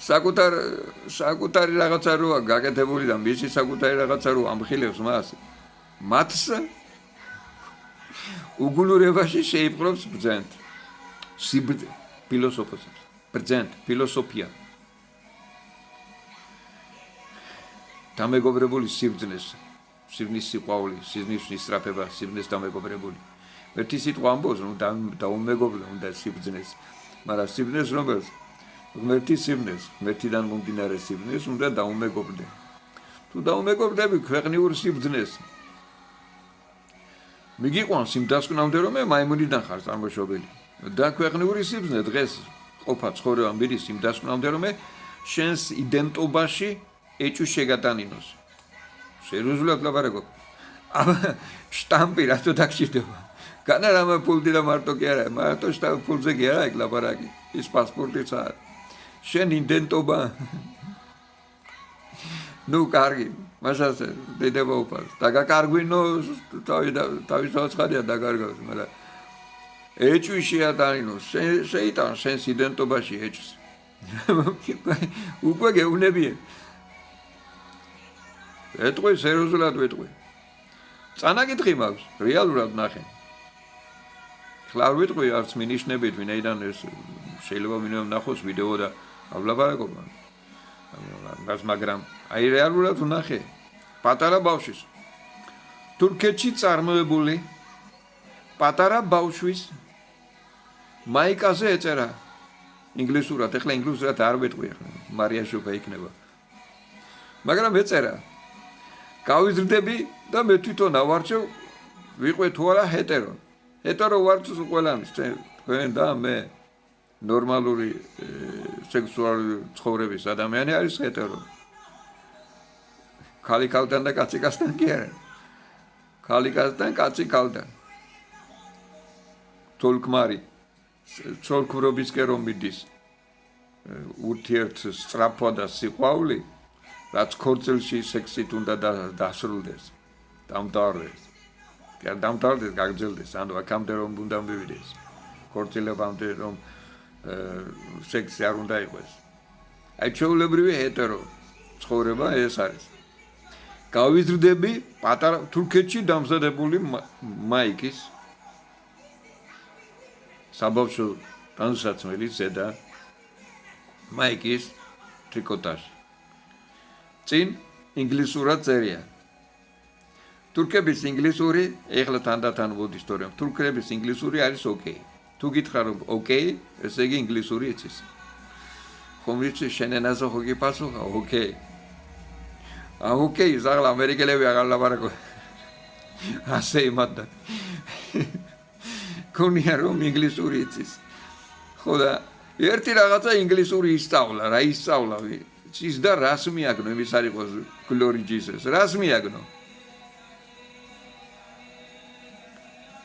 Speaker 1: საკუთარი რაღაცა როა გაკეთებული და მისი საკუთარი რაღაცა რო ამხილებს მათს უგუნურებაში შეიპყრობს ბრძენთ ფილოსოფია დამეგობრებული სიბრძნეს სიბნის სიყვარული სიბნის ისწრაფება სიბნის დამეგობრებული ერთი სიტყვა ამბობს რომ დაუმეგობრდა უნდა სიბრძნეს მაგრამ სიბრძნეს რომელს ღმერთის სიბნეს ღმერთიდან მომდინარე სიბნეს უნდა დაუმეგობრდე თუ დაუმეგობრდები ქვეყნიურ სიბრძნეს მიგიყვანს იმ დასკვნამდე რომ მაიმუნიდან ხარ წარმოშობილი და ქვეყნიური სიბრძნე დღეს ყოფა ცხოვრება მიდის იმ დასკვნამდე რომ შენს იდენტობაში ეჭვი შეგატანინოს სერიოზულად ლაპარაკობ შტამპი რატო დაგჭირდება განა რამე ფულდი და მარტო კი არა მარტო შტამპ ფულზე კი არა ეგ ლაპარაკი ის პასპორტიც არა შენ იდენტობა ნუ კარგი მასაც დედება უფალს დაგაკარგვინო თავის ხარია დაგარგავს მაგრამ ეჭვი შეატანინოს შეიტან შენს იდენტობაში ეჭვს უკვე გეუნებიან ეტყვი სერიოზულად ვეტყვი წანაკითხი მაქვს რეალურად ნახე ხლა ვეტყვი არც მინიშნებით ვინაიდან ეს შეიძლება ვინმე ნახოს ვიდეო და ავლაპარაკობ მაგრამ აი რეალურად ვნახე პატარა ბავშვის თურქეთში წარმოებული პატარა ბავშვის მაიკაზე ეწერა ინგლისურად ეხლა ინგლისურად არ ვეტყვი ახლა მარია შუბა იქნება მაგრამ ეწერა გავიზრდები და მე თვითონ ავარჩევ ვიყვე თუ არა ჰეტერო ვარ ყველამის თქვენ და მე ნორმალური სექსუალური ცხოვრების ადამიანი არის ჰეტერო ქალი ქალთან და კაცი კაცთან კი არა ქალი კაცთან კაცი ქალთან თოლკმარი ცოლქმრობისკენ რომ მიდის ურთიერთ სწრაფვა და სიყვარული რაც ქორწილში სექსით უნდა დასრულდეს დამთავრდეს კი არ დამთავრდეს გაგრძელდეს ანუ აქამდე რომ უნდა მივიდეს ქორწილებამდე რომ სექსი არ უნდა იყოს აი ჩვეულებრივი ჰეტერო ცხოვრება ეს არის გავიზრდები პატარა თურქეთში დამზადებული მაიკის საბავშვო განსაცმელი ზედა მაიკის ტრიკოტაჟი წინ ინგლისურად წერია თურქების ინგლისური ეხლა თანდათან ვუდი ისტორია თურქების ინგლისური არის ოკეი თუ გითხრა რომ ოკეი ესე იგი ინგლისური იცის ხომ ვიცი შენ ენაზე ხო გიპასუხა ოკეი ოკეი, ზაღლა ამერიკელები აღარ ლაპარაკობ. ასე იმადა. ქონია რომ ინგლისური იცის. ხო და ერთი რაღაცა ინგლისური ისწავლა, რა ისწავლა? ის და რას მიაგნო, იმის არ იყოს glory Jesus. რას მიაგნო?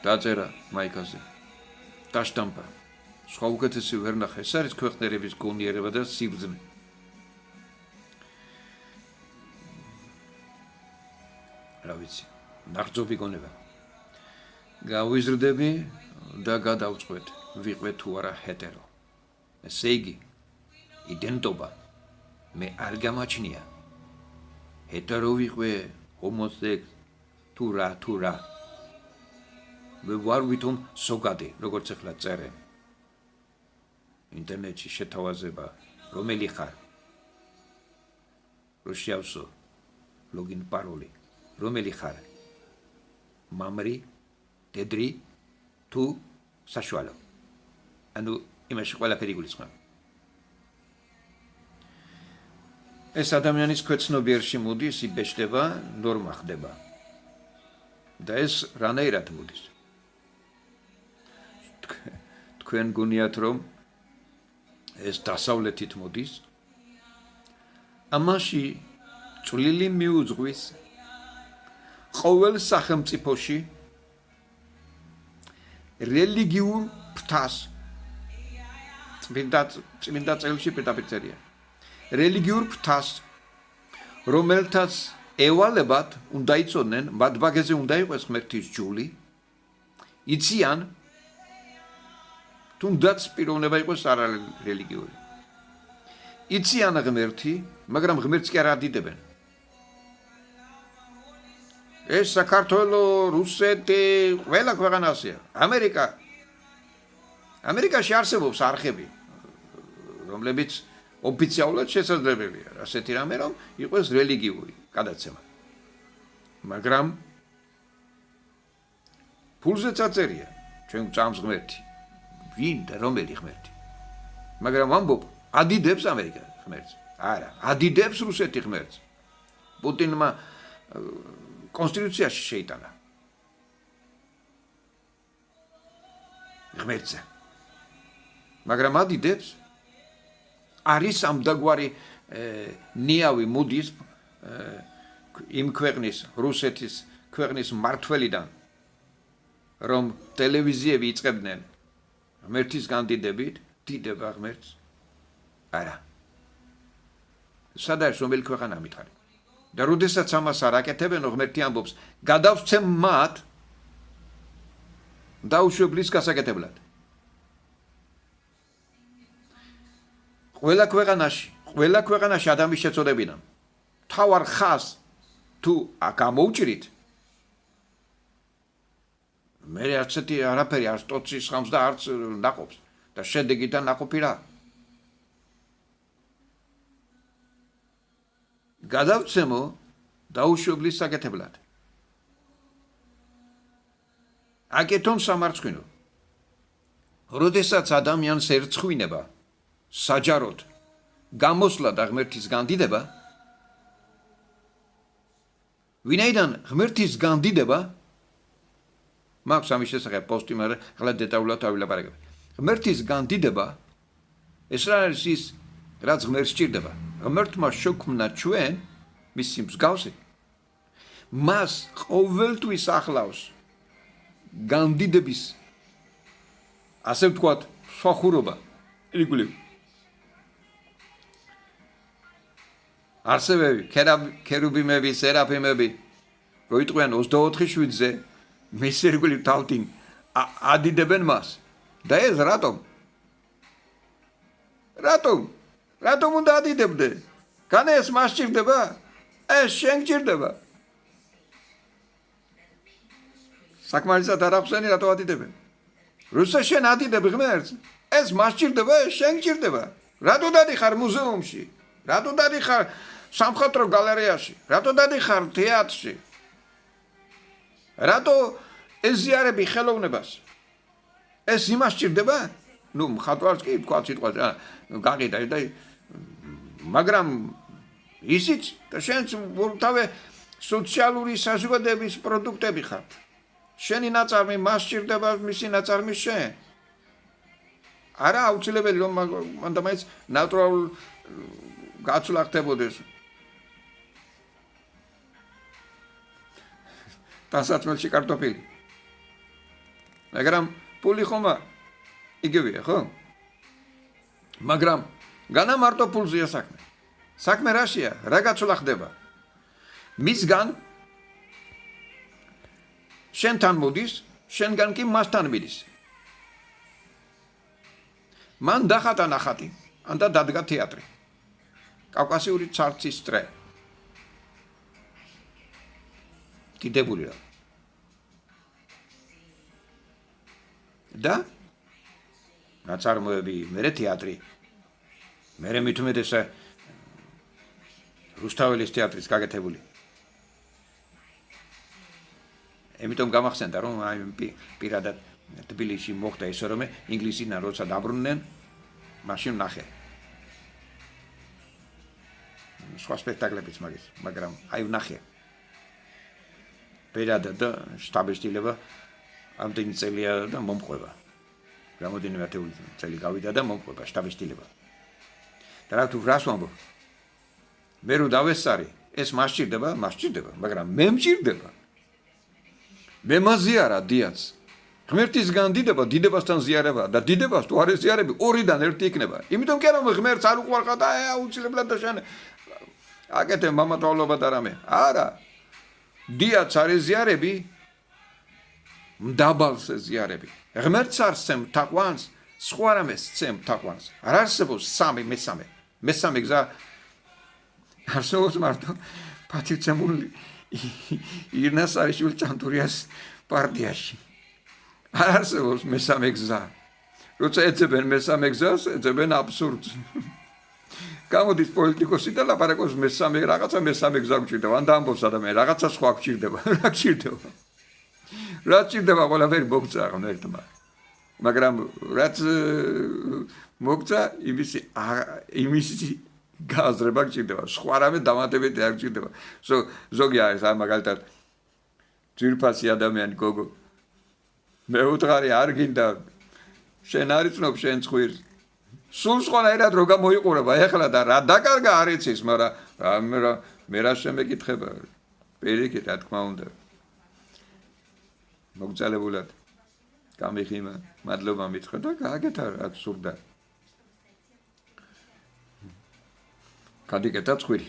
Speaker 1: დაწერა მაიკაზე. დაშტამპა. სხვა უკეთესი ვერ ნახე. ეს არის ქვეყნიერების გონიერება და სიბრძნე. რა ვიცი, ნახძობი გონება. გავიზრდები და გადავწყვეტ, ვიყვე თუ არა ჰეტერო. ესე იგი, იდენტობა მე არ გამაჩნია. ჰეტერო ვიყვე, ჰომოსექს, თუ რა. მე ვარ ვითომ სოგადე, როგორც ახლა წერენ. ინტერნეტში შეთავაზება, რომელი ხარ? რუსიავსო, ლოგინ პაროლი. რომელი ხარ? მამრი, დედრი, თუ საშუალო. ანუ იმაში ყველაფერი გულისხმობ. ეს ადამიანის ქვეცნობიერში მოდის, იბეჭდება, ნორმა ხდება. და ეს რანაირად მოდის? თქვენ გონიათ რომ ეს დასავლეთით მოდის? ამაში წვლილი მიუძღვის ყოველ სახელმწიფოში რელიგიურ ფრთას წმინდა წელში პირდაპირ წერია. რელიგიურ ფრთას, რომელთაც ევალებათ უნდა იცოდნენ, მათ ბაგეზე უნდა იყოს ღმერთის ჯული, იციან, თუნდაც პიროვნება იყოს არარელიგიური. იციან ღმერთი, მაგრამ ღმერთს კი არ ადიდებენ. ეს საქართველო, რუსეთი, ყველა ქვეყანასია. ამერიკაში არსებობს არხები, რომლებიც ოფიციალურად შესაძლებელია, ასეთი რამე რომ იყოს რელიგიური გადაცემა. მაგრამ ფულზეც აწერია, ჩვენ გვწამს ღმერთი. ვინ და რომელი ღმერთი? მაგრამ ამბობ, ადიდებს ამერიკა ღმერთს. არა, ადიდებს რუსეთი ღმერთს. პუტინმა კონსტიტუციაში შეიტანა. ღმერთზე. მაგრამ ადიდებს არის ამდაგვარი ნიავი მოდის იმ ქვეყნის, რუსეთის ქვეყნის მმართველიდან, რომ ტელევიზიები იწყებდნენ ღმერთის განდიდებით, დიდება ღმერთს. არა. სადაც რომელი ქვეყანა მითხარი. და როდესაც ამას არ აკეთებენ, ღმერთი ამბობს, გადავცემ მათ დაუშვებლის გასაკეთებლად. ყველა ქვეყანაში ადამიანის შეწოდებიდან თავარ ხას თუ გამოუჭრით, მე არცეთი არაფერი არც ტოცის ხამს და არც ნაყოფს და შედეგიდან ნაყოფი რა. გადავცემო დაუშვებლის საკეთებლად. აკეთონ სამარცხვინო. როდესაც ადამიანს ერწყვინება საჯაროდ გამოსვლა და ღმერთის განდიდება, ვინაიდან ღმერთის განდიდება, მაქვს ამის შესახებ პოსტი, მაგრამ ახლა დეტალურად არ ვილაპარაკებ. ღმერთის განდიდება ეს რა არის ის, რაც ღმერთს სჭირდება. ღმერთმა შექმნა ჩვენ მისი მსგავსი. მას ყოველთვის ახლავს განდიდების, ასე ვთქვათ, სხვახურობა, იგივე. არსებები, ქერუბიმები, სერაფიმები, როიტყვიან 24/7-ზე, მის ირგვლივ თავთინ ადიდებენ მას. და ეს რატომ? რატომ უნდა ადიდებდე? განა ეს მას სჭირდება? ეს შენ გჭირდება. საკმარისად არ ახსენი რატო ადიდებენ? როცა შენ ადიდებ ღმერთს, ეს მას სჭირდება, ეს შენ გჭირდება. რატო დადიხარ მუზეუმში? რატო დადიხარ სამხატვრო გალერეაში? რატო დადიხარ თეატრში? რატო ეზიარები ხელოვნებას? ეს იმას სჭირდება? ნუ მხატვარს კი თქვა სიტყვაზე, გაყიდა და მაგრამ ისიც და შენც თავე სოციალური საზოგადოების პროდუქტები ხართ. შენი ნაწარმი მას სჭირდება, მისი ნაწარმი შენ. არა აუცილებელი რომ მანდა მაინც ნატურალ გაცვლა ხდებოდეს. დასაცმელში კარტოფილი. მაგრამ პული ხომა იგივეა, ხო? მაგრამ განა მარტო პულზეა საქმე. საქმე რაშია? რა გაცვლა ხდება? მისგან შენთან მოდის, შენგან კი მასთან მიდის. მან დახატა ნახატი, ანდა დადგა თეატრი. კავკასიური ცარცის წრე. დიდებული რა. და ნაწარმოები, მერე თეატრი. მერე მით უმეტეს რუსთაველის თეატრის გაკეთებული. ემიტომ გამახსენდა რომ აი პირადად თბილისში მოხდა ისე რომ ინგლისიდან როცა დაბრუნდნენ მაშინ ნახე. სხვა სპექტაკლებიც მაგრამ აი ნახე. პირადად და შტაბის-დილება ამდენი წელია და მომყვება. რამოდენიმე ათეული წელი გავიდა და მომყვება შტაბის-დილება. და რა თუ რას ვამბობ? მე რო დავესწარი, ეს მასჭირდება, მაგრამ მე მჭირდება. მე მაზიარა დიაც. ღმერთისგან დიდებასთან ზიარება და დიდებას თუ არ ეზიარები, ორიდან ერთი იქნება. იმიტომ კი არა ღმერთს არ უყვარხარ და აუცილებლად და შენ აკეთე მამათვალობა და რამე. არა. დიაც არ ეზიარები, მდაბალს ეზიარები. ღმერთს არ სცემ თაყვანს, სხვა რამეს სცემ თაყვანს. არ არსებობს სამი მესამე. მესამე გზა არსებობს მარტო პატივცემული ირნას არიშვილ ჭანტურიას პარტიაში. არ არსებობს მესამე გზა. როცა ეძებენ მესამე გზას, ეძებენ აბსურდს. გამოდის პოლიტიკოსი და ლაპარაკობს რაღაცა მესამე გზა გვჭირდება. ან დაამბობს ადამიანი, რაღაცა სხვა გვჭირდება. რა გვჭირდება? რა გვჭირდება ყველაფერი მოგწა ღმერთმა. მაგრამ რაც მოგწა იმისი გააზრება გჭირდება. სხვა რამე დამატებითი არ გჭირდება. ზოგი არის აი მაგალითად ძვირფასი ადამიანი გოგო. მე უთხარი არ გინდა შენ არ იცნობ შენ ხვირს. სულ სხვანაირად რო გამოიყურება ეხლა და რა დაკარგა არ იცის, მაგრამ მე რა შემეკითხება. პირიქით რა თქმა უნდა. მოგწალებულად გამიხიმა, მადლობა მითხრა და გააკეთა რაც სურდა. გადიკეთა ცხვირი.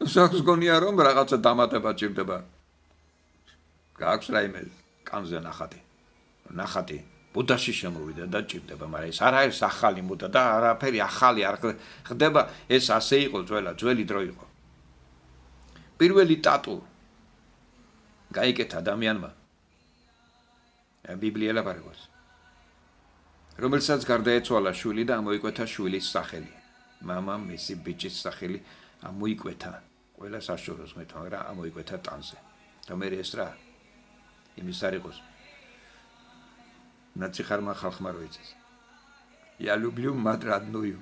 Speaker 1: საქმს გონია რომ რაღაცა დამატება ჭირდება. გააქვს რაიმე კანზე ნახატი. ბუდაში შემოვიდა და ჭირდება, მაგრამ ეს არ არის ახალი მუდა და არაფერი ახალი არ ხდება, ეს ასე იყო ძველი დრო იყო. პირველი ტატუ გაიკეთა ადამიანმა. ბიბლია ლაპარაკობს. რომელსაც გარდაეცვალა შვილი და ამოიკვეთა შვილის სახელი. მამამ მისი ბიჭის სახელი ამოიკვეთა. ყველა საშოროს მეთქვა, მაგრამ ამოიკვეთა ტანზე. და მე ეს რა იმის არ იყოს. ნაციხარმა ხალხმა რო იცის. Я люблю мать родную.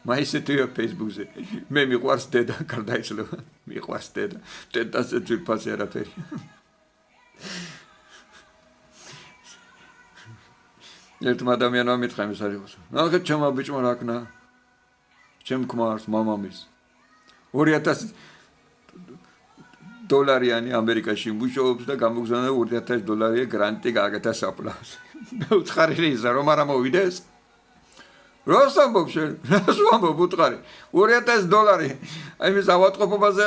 Speaker 1: მაისეთია Facebook-ზე. მე მიყვარს დედა, გარდაიცვალა. მიყვარს დედა. დედაზე ძვირფასი არაფერი. ერთმა ადამიანმა მითხრა იმის არ იყოს. ნახე ჩემო ბიჭმა რა ქნა. ჩემ ქმარს მამამის 2000 დოლარიანი ამერიკაში მუშაობს და გამოგზავნა $2000 გრანტი გააკეთა საფლავს. უცხარი ისა რომ არ მოვიდეს? რას ამბობ შენ? რას ამბობ უცხარი? $2000 აი მის ავატყოფობაზე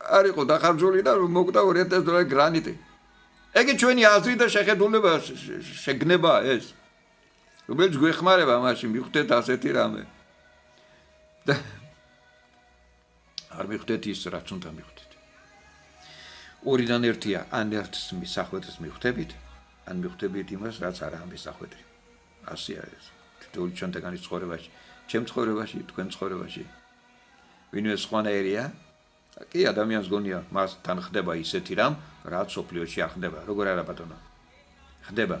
Speaker 1: არ იყო დახარჯული და მოკვდა $2000 გრანტი. ეგ ჩვენი აზრი და შეხედულება შეგნება ეს. რომელიც გვეხმარება მაშინ მივხვდეთ ასეთი რამე. და არ მივხვდეთ ის რაც უნდა მივხვდეთ. ორიდან ერთია, ან ერთს მისახვედრს მივხვდებით, ან მივხვდებით იმას, რაც არაა მისახვედრი. ასეა ეს. თითოეული ჩვენთაგანი ცხოვრებაში, ჩემ ცხოვრებაში, თქვენ ცხოვრებაში. ვინმე სხვანაირია, კი ადამიანს გონია, მასთან ხდება ისეთი რამ, რაც სოფლიოში არ ხდება, როგორ არა ბატონო. ხდება.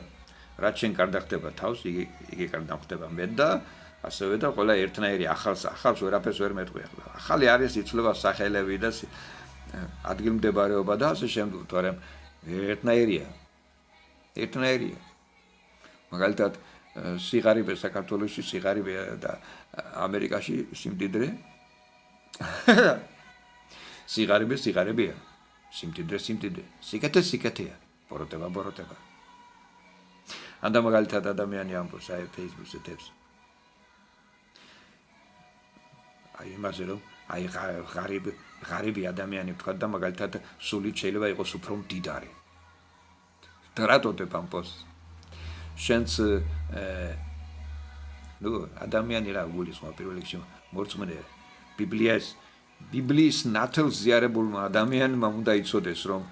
Speaker 1: რაც შენ კარდა ხდება თავს, იგი კარდა ხდება მე და ასევე და ყველა ერთნაირი ახალს ვერაფერს ვერ მეტყვი ახლა. ახალი არის იცვლება სახელები და ადგილმდებარეობა და ასე შემდეგ, თორემ ერთნაირია. მაგალითად სიღარიბე საქართველოში სიღარიბეა და ამერიკაში სიმდიდრე სიღარიბეა სიმდიდრე სიკეთეა ბოროტება ანდა მაგალითად ადამიანი ამბობს აი Facebook-ზე თებს აი იმაზე რომ აი ღარიბი ადამიანი ვთქვა და მაგალითად სულით შეიძლება იყოს უფრო მდიდარი და რატოდებ ამ პოსტს შენც ადამიანი რა გულისხმობ პირველ რიგში მორწმუნე ბიბლიის ნათელს ზიარებულმა ადამიანმა უნდა იცოდეს რომ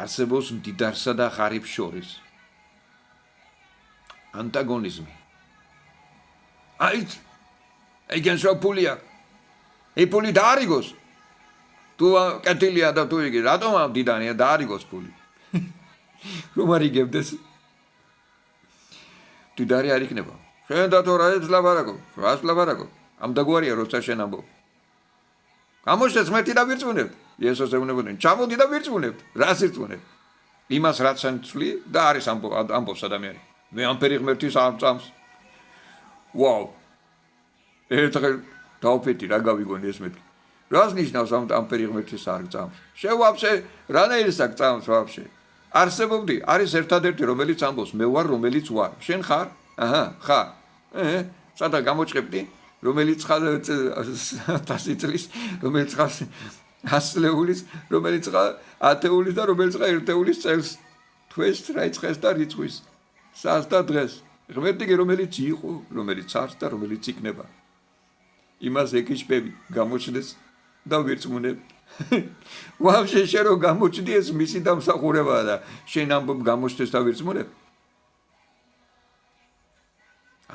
Speaker 1: არსებობს მდიდარსა და ღარიბს შორის ანტაგონიზმი აი გენშო პულია პული დაარიგოს თუ კეთილია და თუ იგი რატომ მდიდარია დაარიგოს პული რომ არიგებდეს მდიდარი არ იქნება შენ და თუ რას ლაბარაკო ამ დაგვარია როცა შენ ამბობ გამოშეს მეთი და ვირწმუნებთ იესოს ეუბნებოდნენ ჩამოდი და ვირწმუნებთ რას ირწმუნებ იმას რაც შენ ცვლი და არის ამბობს ადამიანი მე ამ ფერი ღმერთის ამწამს ვაუ ერთხელ დავფეთი რა გავიგონი ეს მეთი რას ნიშნავს ამ ფერი ღმერთის არწამს შე ვაფშე რანაირს აკწამს ვაფშე არსებობდი არის ერთადერთი რომელიც ამბობს მე ვარ რომელიც ვარ შენ ხარ ხარ სადა გამოჭებდი რომელიც ხარ 1000 წლის რომელიც ხარ 100 ლეულის რომელიც ხარ ათეულის და რომელიც ხარ ერთეულის წელს თვეს რა იწყეს და რიცხვის სას და დღეს ღმერთი რომელიც იყო რომელიც არის და რომელიც იქნება იმას ეკიშბები გამოჩნდეს და ვირწმუნებ ვაფშე შენ რო გამოჩნდი ეს მისი დამსახურებაა და შენ ამბობ გამოჩნდეს და ვირწმუნებ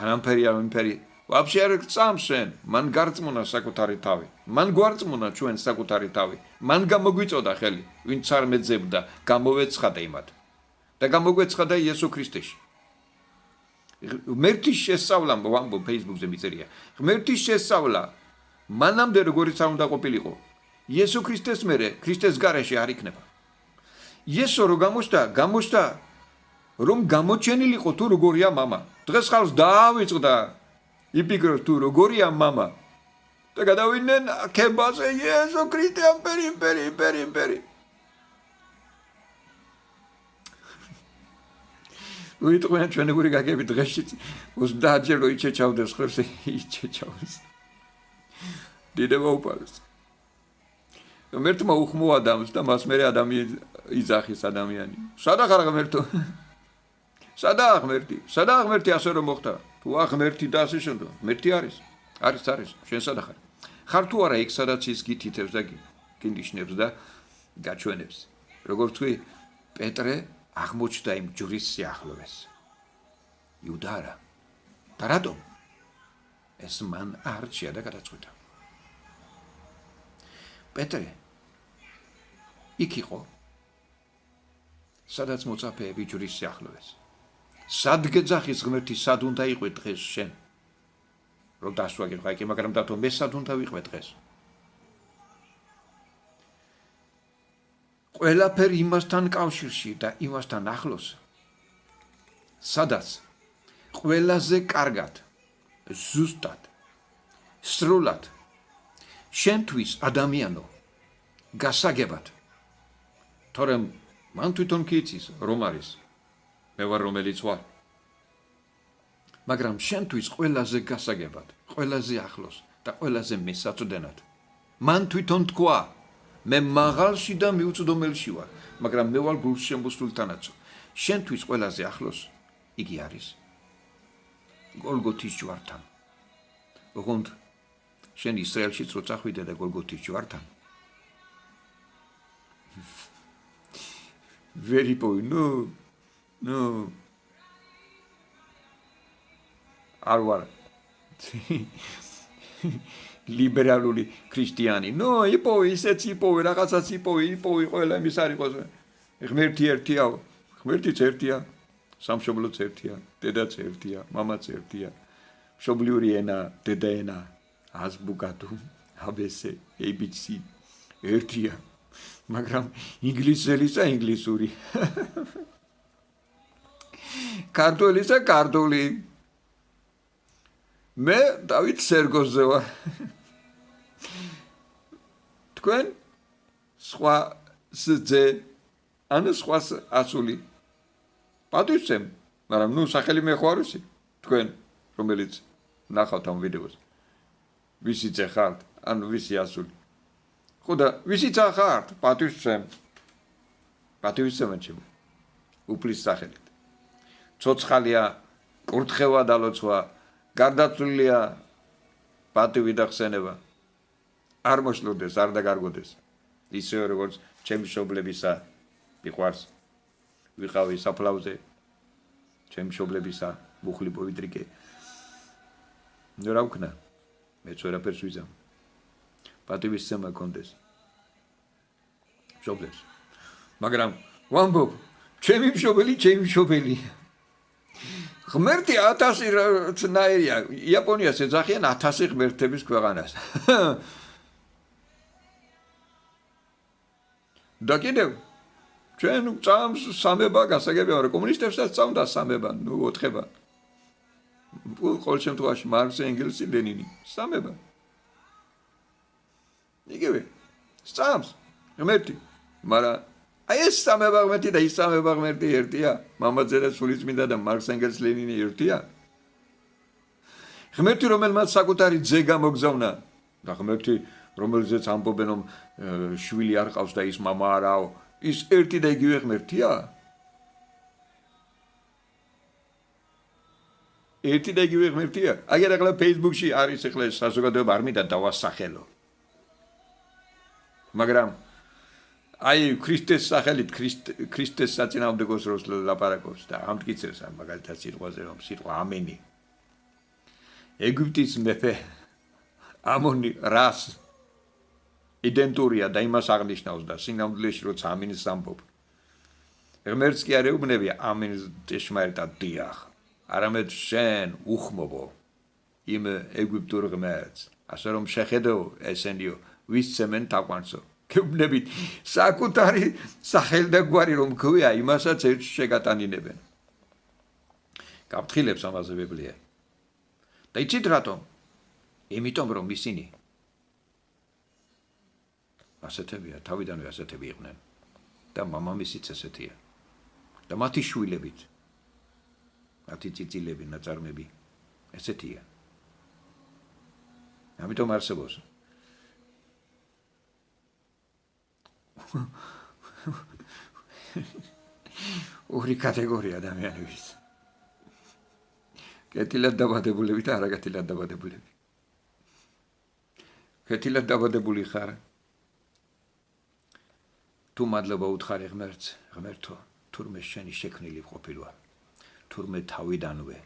Speaker 1: არამფერი ვაფშე არ გწამს შენ მან გარწმუნა საკუთარი თავი მან გვარწმუნა ჩვენ საკუთარი თავი მან გამოგვიწოდა ხელი ვინც არ მეძებდა გამოვეცხადა იმად და გამოგვეცხადა იესო ქრისტეში ღმერთის შესწავლა ვამბობ Facebook-ზე მიწერია ღმერთის შესწავლა მანამდე როგორიც არ უნდა ყოფილიყო იესო ქრისტეს მერე ქრისტეს გარეშე არ იქნება იესო რო გამოჩნდა რომ გამოჩენილიყო თუ როგორია мама დღეს ხალხს დაავიწყდა იფიქროს თუ როგორია мама და გადავიდნენ ქებაზე იესო ქრისტე ამპერი უიტყვიან ჩვენებური გაგები დღეში 30 ჯერ რო იჩეჩავდეს ხერს იჩეჩავს დიდება უპარს ღმერთმა უხმო ადამიანს და მას მერე ადამიანი იძახის ადამიანი სადა ხარ ღმერთო სადა ღმერთი ასე რომ მოხდა თუ ღმერთი და ასე შემდეგ ღმერთი არის შენ სადა ხარ თუ არა იქ სადაც ის გითითებს და გინდიშნებს და გაჩვენებს როგორც თქვი პეტრე აღმოჩნდა იმ ჯვრის სიახლოვეს იუდა არა და რატომ ეს მან არჩია და გადაწყვიტა პეტრე იქ იყო სადაც მოწაფეები ჯვრის სიახლოვეს სად გეძახის ღმერთი სად უნდა იყვე დღეს შენ რომ დასვაგერ ხა კი მაგრამ დათო მე სად უნდა ვიყვე დღეს ყველაფერი იმასთან კავშირში და იმასთან ახლოს სადაც ყველაზე კარგად ზუსტად სრულად შენთვის ადამიანო გასაგებად თორემ მან თვითონ კი იცის რომ არის მე ვარ რომელიც ვარ მაგრამ შენთვის ყველაზე გასაგებად ყველაზე ახლოს და ყველაზე მესაწოდენად მან თვითონ თქვა მე მაღალში და მიუწვდომელში ვარ მაგრამ მე ვარ გულშემოსულთანაც შენთვის ყველაზე ახლოს იგი არის გოლგოთის ჯვართან ოღონდ შენ ისრაელშიც როცა ხვიდე და გოლგოთის ჯვართან very boy no არ ვარ ლიბერალური ქრისტიანი no ისეც რაღაცაც ყველა იმის არ იყოს ღმერთი ერთია ღმერთიც ერთია სამშობლოც ერთია დედაც ერთია მამაც ერთია მშობლიური ენა, დედა ენა, აზბუკა თუ ABC, ABC ერთია, მაგრამ ინგლისელისა ინგლისური. ქართველისა ქართული. მე დავით სერგოზე ვარ. თქვენ სხვა სძე ან სხვა ასული. პატივცემ, მაგრამ ნუ სახელი მე ხო არ ვიცი. თქვენ რომელიც ნახავთ ამ ვიდეოს. ვისი ძე ხართ, ან ვისი ასული. ხო და ვისი ძა ხართ, პატივცემ. პატივცემ ჩემო. უფლის სახელით. ცოცხალია, კურთხევა დალოცვა, გარდაცვლილია პატივი და ხსენება. არ მოშლოდეს, არ დაგარგოდეს. ისევე როგორც ჩემი მშობლებისა მიყვარს. ვიყავი საფლავზე. ჩემი მშობლებისა მუხლი პოვიტრიკე. ნუ რა ვქნა? მეც ვერაფერს ვიზამ. პატივისცემა კონდეს. მშობლებს. მაგრამ ვამბობ, ჩემი მშობელი. ღმერთი 1000 ნაირია. იაპონიას ეძახიან 1000 ღმერთების ქვეყანას. და კიდევ ჩვენ წამს სამება გასაგებია, რომ კომუნისტებსაც წამდა სამება, ნუ ოთხება. ყოველ შემთხვევაში მარქსი, ენგელსი, ლენინი სამება. იგივე წამს ღმერთი, მაგრამ აი ეს სამება ღმერთი და ის სამება ღმერთი ერთია? მამაძე და სულიწმინდა და მარქს, ენგელს, ლენინი ერთია? ღმერთი, რომელმაც საკუთარი ძე გამოგზავნა და ღმერთი, რომელზეც ამბობენ, რომ შვილი არ ყავს და ის მამა არაო, ის ერთი და იგივე ღმერთია? ერთი და იგივე ღმერთია? აგერ ახლა Facebook-ში არის ახლა საზოგადოება არ მინდა დავასახელო. მაგრამ აი ქრისტეს სახელით ქრისტეს საწინააღმდეგოს როს ლაპარაკობს და ამტკიცებს ამ მაგალითად სიტყვაზე რომ სიტყვა ამენი. ეგვიპტის მეფე ამონი რას იდენტურია და იმას აღნიშნავს და სინამდვილეში როცა ამინს ამბობ. ღმერთს კი არ ეუბნები ამინს ჭეშმარიტად დიახ. არამედ შენ უხმობო იმ ეგვიპტურ ღმერთს. ასე რომ შეხედო ესენიო ვისცემენ თაყვანსო. გეუბნებით საკუთარი სახელი და გვარი რომ გვია იმასაც ერთში შეგატანინებენ. გაფრთხილებს ამაზე ბიბლია. და იცით რატომ? იმიტომ რომ ისინი ასეთებია, თავიდანვე ასეთები იყვნენ. და მამამისიც ესეთია. და მათი შვილებით, მათი წიწილები, ნაწარმები ესეთია. ამიტომ არსებობს ორი კატეგორია ადამიანების. კეთილად დაბადებულები და არაკეთილად დაბადებულები. კეთილად დაბადებული ხარ. თუ მადლობა უთხარი ღმერთს, ღმერთო, თურმე შენი შექმნილი ყოფილვარ. თურმე თავიდანვე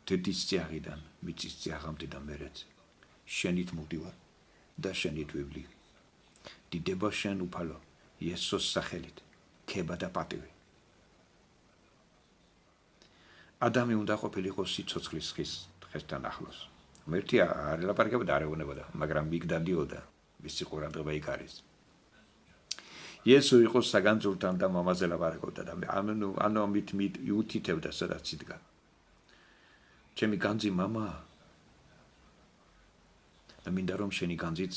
Speaker 1: დედის წიაღიდან, მიწის წიაღამდიდან მერეც შენით მოვდივარ და შენით ვიბლი. დიდება შენ უფალო, იესოს სახელით, ქება და პატივი. ადამი უნდა ყოფილიყო სიცოცხლის დღესთან ახლოს. ღმერთი არ ელაპარაკებოდა, არ ეუბნებოდა, მაგრამ მიგდადიოდა, მისი ყურადღება იქ არის. იესო იყო საგანძურთან და მამაზე ლაპარაკობდა და ანუ ამით უთითებდა სადაც იდგა. ჩემი განძი მამაა. და მინდა რომ შენი განძიც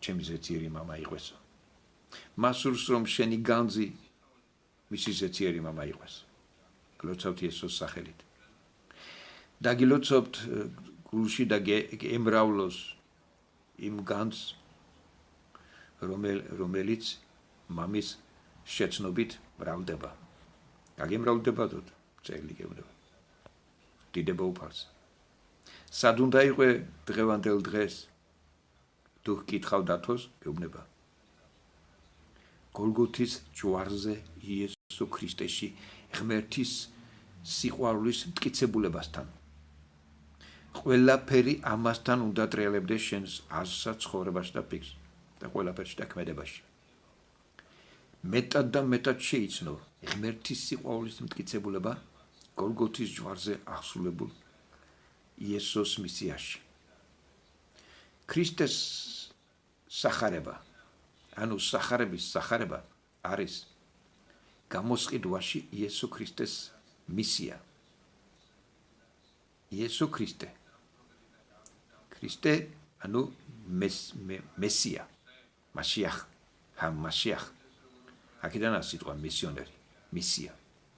Speaker 1: ჩემი ზეციერი მამა იყვესო. მას სურს რომ შენი განძი მისი ზეციერი მამა იყვეს. გლოცავთ იესოს სახელით. და გილოცავთ გულში და ემრავლოს იმ განძს რომელიც მამის შეცნობით მრავლდება. გაგემრავლდებადოთ წელი გეუბნება. დიდება უფალს. სად უნდა იყვე დღევანდელ დღეს თუ გკითხავ დათოს გეუბნება. გოლგოთის ჯვარზე იესო ქრისტეში ღმერთის სიყვარულის მტკიცებულებასთან. ყველაფერი ამასთან უნდა ტრიალებდეს შენს აზრსა, ცხოვრებაში და ფიქრს და ყველაფერში და ქმედებაში. მეტად და მეტად შეიცნო ღმერთის სიყვარულის მტკიცებულება გოლგოთის ჯვარზე აღსულებულ იესოს მისიაში. ქრისტეს სახარება, ანუ სახარების სახარება არის გამოსყიდვაში იესო ქრისტეს მისია. იესო ქრისტე. ქრისტე, ანუ მესია, მასიახ, მასიახ. აქედანაა სიტყვა მისიონერი, მისია,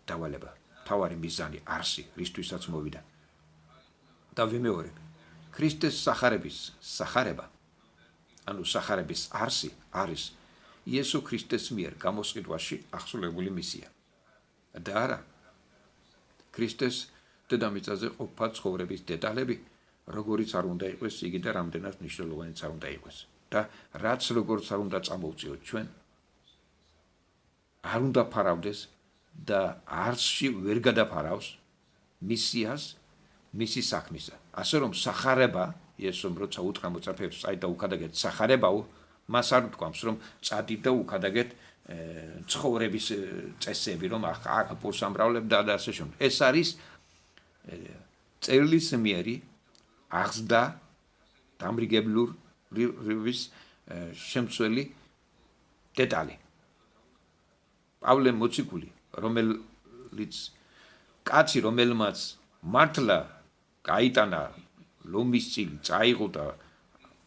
Speaker 1: დავალება, თავარი მიზანი, არსი, რისთვისაც მოვიდა. და ვიმეორებ, ქრისტეს სახარების სახარება, ანუ სახარების არსი არის იესო ქრისტეს მიერ გამოსყიდვაში აღსრულებული მისია. და არა, ქრისტეს დედამიწაზე ყოფა ცხოვრების დეტალები, როგორიც არ უნდა იყოს იგი და რამდენად მნიშვნელოვანიც არ უნდა იყოს. და რაც როგორც არ უნდა წამოვწიოთ ჩვენ, არ უნდა ფარავდეს და არსში ვერ გადაფარავს მისიას, მისი საქმისა. ასე რომ სახარება, იესომ როცა უთხრა მოწაფეებს წაი და უკადაგეთ სახარებაო, მას არ უთქვამს რომ წადით და უკადაგეთ ცხოვრების წესები, რომ აკაკურს ამრავლებ და ასე შემდეგ. ეს არის წერილისმიერი აღზრდა დამრიგებლურის შემცველი დეტალი. პავლე მოციქული, რომელიც კაცი, რომელმაც მართლა გაიტანა ლომის წილი, წაიღო და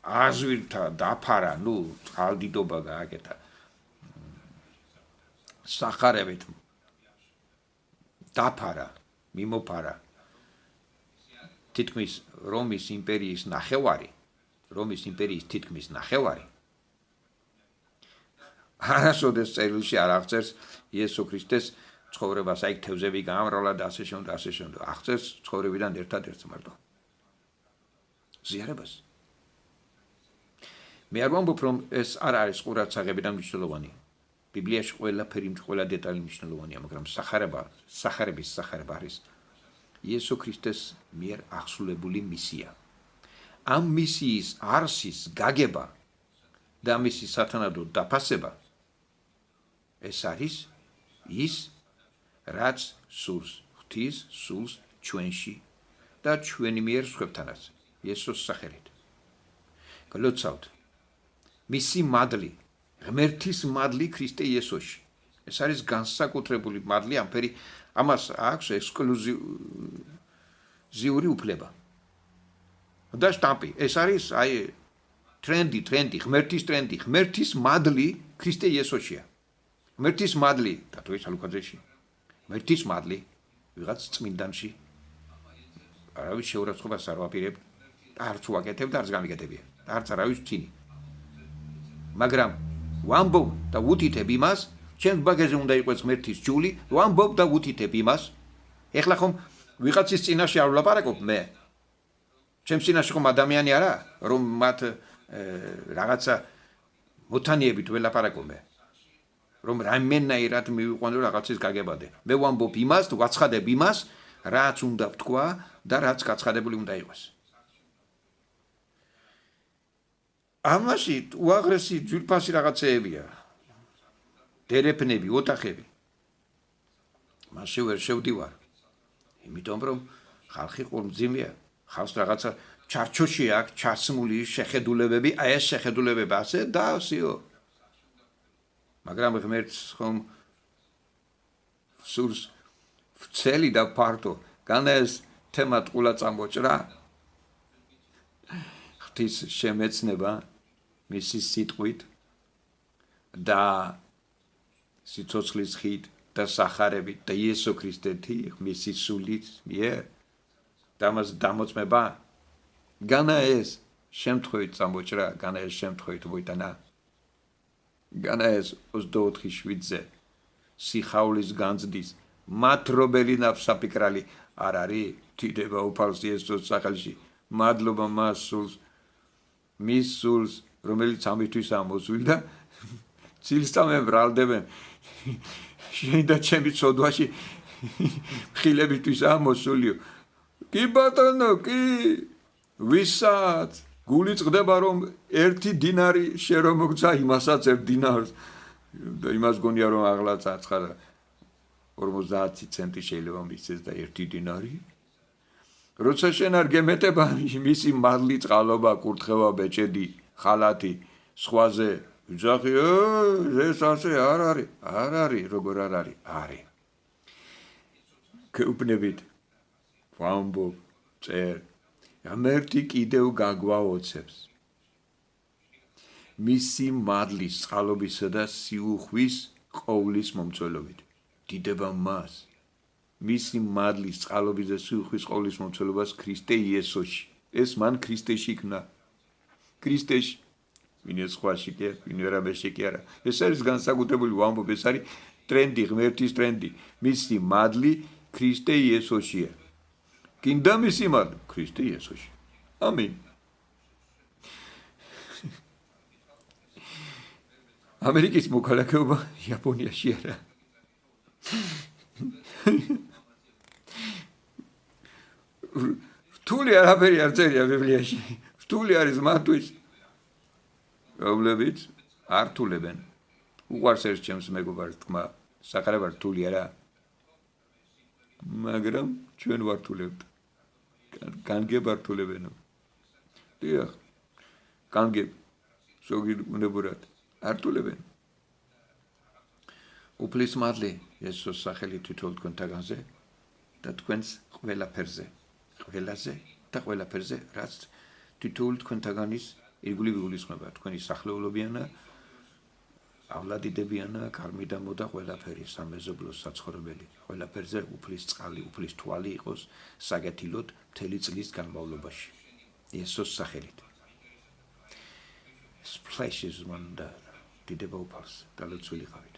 Speaker 1: აზვირთა დაფარა, წყალდიდობა გააკეთა. სახარებით დაფარა, მიმოფარა. თითქმის რომის იმპერიის ნახევარი, რომის იმპერიის თითქმის ნახევარი. არასოდეს წერილში არ აღწერს იესო ქრისტეს ცხოვრებას, აი თევზები გაამრავლა და ასე შემდეგ, ასე შემდეგ. აღწერს ცხოვრებიდან ერთადერთს მარტო. ზიარებას. მე არ ვამბობ, რომ ეს არ არის ყურადსაღებიდან მნიშვნელოვანი. ბიბლიაში ყველაფერი, ყველა დეტალი მნიშვნელოვანია, მაგრამ სახარების სახარება არის იესო ქრისტეს მიერ აღსრულებული მისია. ამ მისიის არსის გაგება და მისი სათანადო დაფასება ეს არის ის, რაც სულს ღვთის სულს ჩვენში და ჩვენი მიერ სხვებთანაც იესოს სახელით. გლოცავთ მისი მადლი, ღმერთის მადლი ქრისტე იესოში. ეს არის განსაკუთრებული მადლი, ამას აქვს ექსკლუზიური უფლება. და შტამპი, ეს არის ტრენდი, ღმერთის ტრენდი, ღმერთის მადლი ქრისტე იესოშია. ღმერთის მადლი დათოის ალუქაძეში. ღმერთის მადლი ვიღაც წმინდანში. არავის შეურაცხყოფას არ ვაპირებ, არც ვაკეთებ და არც გამიგეთებია. არც არავის ვთინი. მაგრამ ვამბობ და ვუთითებ იმას, ჩემს ბაგეზე უნდა იყოს ღმერთის ჯული, ვამბობ და ვუთითებ იმას. ეხლა ხომ ვიღაცის წინაშე არ ვლაპარაკობ მე. ჩემს წინაშე ხომ ადამიანი არა, რომ მათ რაღაცა მოთანიებით ველაპარაკობ მე. რომ რაიმენაირად მივიყვანო რაღაცის გაგებადე. მე ვამბობ იმას, ვაცხადებ იმას, რაც უნდა ვთქვა და რაც გაცხადებული უნდა იყოს. ამაში უაღრესი ძვირფასი რაღაცეებია. დერეფნები, ოთახები. მასში ვერ შევდივარ. იმიტომ რომ ხალხი ყურმძიმეა. ხალხს რაღაცა ჩარჩოში აქვს ჩასმული შეხედულებები, აი ეს შეხედულებები ასე და ასეო. მაგრამ ღმერთს ხომ სურს ვცელი და ფართო, განა ეს თემა ტყულა წამოჭრა. ღვთის შემეცნება მისი სიტყვით და სიცოცხლის ხით და სახარებით და იესო ქრისტეთი მისი სულით მიერ და მას დამოწმება. განა ეს შემთხვევით წამოჭრა, განა ეს შემთხვევით მოიტანა. განა ეს 24/7-ზე სიხაულის განძდის მათრობელი ნაფსაფიქრალი არ არის. დიდება უფალს იესოს სახელში. მადლობა მას სულს, მის სულს, რომელიც ამისთვის ამოსული და ცილს წამებრალდებენ. შენ და ჩემი ცოდვაში ხილებისთვის ამოსულიო. კი ბატონო, კი. ვისაც გული წდება რომ 1 დინარი შე რომ მოგცა იმასაც 1 დინარს და იმას გონია რომ აღლა წაცხარა 50 ცენტი შეიძლება მისცეს და 1 დინარი როცა შენ არ გემეტება მისი მადლი, წყალობა, კურთხევა, ბეჭედი, ხალათი, სხვაზე ვიძახი, ეს ასე არ არის, როგორ არ არის? არის. გეუბნებით ვამბობ, წერ, ღმერთი კიდევ გაგვაოცებს. მისი მადლის, წყალობისა და სიუხვის ყოვლის მომწველობით. დიდება მას. მისი მადლის, წყალობის და სიუხვის ყოვლის მომწველობას ქრისტე იესოში. ეს მან ქრისტეში იქნა. ქრისტეში. ვინმე სხვაში კი, ვინმე რაბეში კი არა. ეს არის განსაკუთრებული ვამბობ, ეს არის ტრენდი, ღმერთის ტრენდი. მისი მადლი ქრისტე იესოშია. გინდა მისი მადლი ქრისტე იესოში. ამინ. ამერიკის მოქალაქეობა იაპონიაში არა. რთული არაფერი არ წერია ბიბლიაში. რთული არის მათთვის. რომლებიც არ რთულებენ. უყვარს ერთ ჩემს მეგობარს თქმა, საყარება რთული არა. მაგრამ ჩვენ ვართულებთ. განგებ რთულებენო. დიახ. განგებ. ზოგი უნებურად არ რთულებენ. უფლის მადლი იესოს სახელით თვითონ თქვენთაგანზე და თქვენს ყველაფერზე. ყველაზე და ყველაფერზე, რაც თითოეულ თქვენთაგანის ირგვლივ იგულისხმება. თქვენი სახლებულებიანა,ავლადიდებიანა, კარმიდამო და ყველაფერი, სამეზობლო, საცხოვრებელი. ყველაფერზე უფლის წყალი, უფლის თვალი იყოს საგეთილოდ მთელი წლის განმავლობაში. იესოს სახელით. Splashes wonder. დიდება უფალს, დალოცული ხარით.